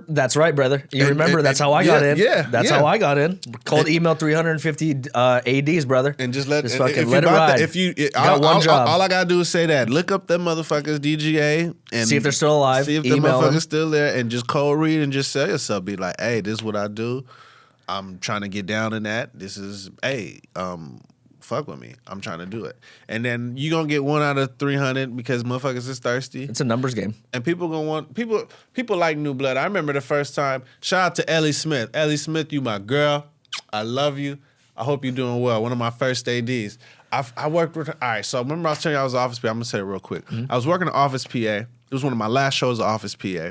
That's right, brother. You remember that's how I got in. Yeah, that's how I got in. Cold email 350 ADs, brother. And just let it ride. One job. All I gotta do is say that. Look up them motherfuckers, DGA, and see if they're still alive. See if the motherfuckers still there, and just cold read and just sell yourself. Be like, hey, this is what I do. I'm trying to get down in that. This is fuck with me. I'm trying to do it. And then you gonna get 1 out of 300 because motherfuckers is thirsty. It's a numbers game. And people gonna want people like new blood. I remember the first time. Shout out to Ellie Smith. Ellie Smith, you my girl. I love you. I hope you're doing well. One of my first ADs. I worked with her. All right, so remember I was telling you I was an office PA. I'm gonna say it real quick. Mm-hmm. I was working an office PA. It was one of my last shows as office PA.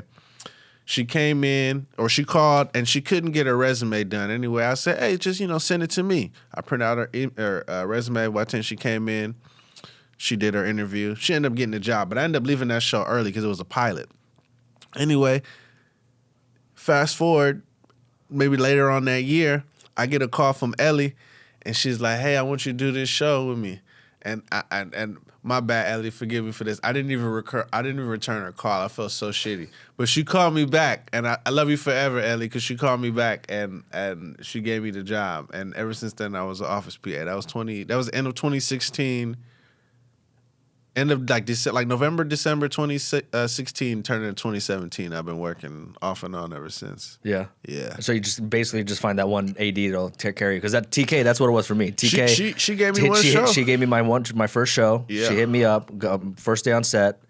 She came in, or she called, and she couldn't get her resume done. Anyway, I said, hey, just, send it to me. I printed out her resume. By the time she came in, She did her interview. She ended up getting the job, but I ended up leaving that show early because it was a pilot. Anyway, fast forward, maybe later on that year, I get a call from Ellie, and she's like, "Hey, I want you to do this show with me." And and my bad, Ellie, forgive me for this. I didn't even return her call. I felt so shitty. But she called me back, and I love you forever, Ellie, because she called me back and she gave me the job. And ever since then, I was an office PA. That was the end of 2016. End of like November, December 2016, turning into 2017. I've been working off and on ever since. Yeah. Yeah. So you just basically just find that one AD that'll take care of you. Because that TK, that's what it was for me. TK. She gave me one show. She gave me my first show. Yeah. She hit me up. First day on set.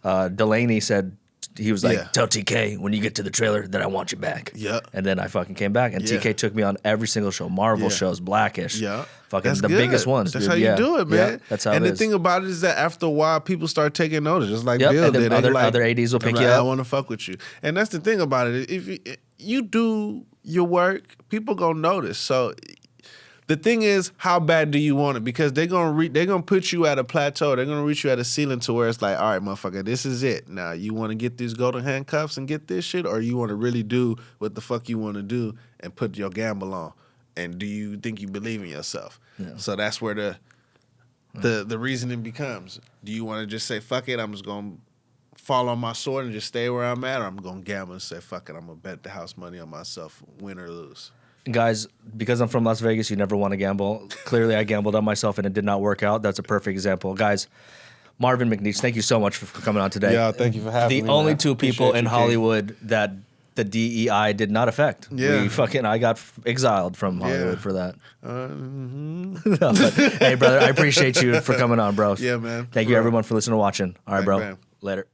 Delaney said, he was like, Yeah. "Tell TK when you get to the trailer that I want you back." Yeah. And then I fucking came back, and Yeah. TK took me on every single show, Marvel Yeah. shows, Blackish. Yeah. Fucking That's the good. biggest ones. That's dude. how you do it, man. Yeah, that's how and it the is. thing about it is that after a while, people start taking notice. Just like Yep, Bill and then did. other ADs will pick you I up. want to fuck with you. And that's the thing about it. If you do your work, people gonna notice. So the thing is, how bad do you want it? Because they're gonna put you at a plateau. They're gonna reach you at a ceiling to where it's like, all right, motherfucker, this is it. Now you want to get these golden handcuffs and get this shit, or you want to really do what the fuck you want to do and put your gamble on? And do you think you believe in yourself? Yeah. So that's where the reasoning becomes. Do you want to just say, fuck it, I'm just going to fall on my sword and just stay where I'm at, or I'm going to gamble and say, fuck it, I'm going to bet the house money on myself, win or lose? Guys, because I'm from Las Vegas, you never want to gamble. Clearly, I gambled on myself and it did not work out. That's a perfect example. Guys, Marvin McNeish, thank you so much for coming on today. Yeah, thank you for having me. The only man. two people Appreciate in you, Hollywood that the DEI did not affect. Yeah. I got exiled from Hollywood for that. Mhm. But, hey, brother, I appreciate you for coming on, bro. Yeah, man. Thank you, everyone, for listening and watching. All right, Bang, bro. bang. Later.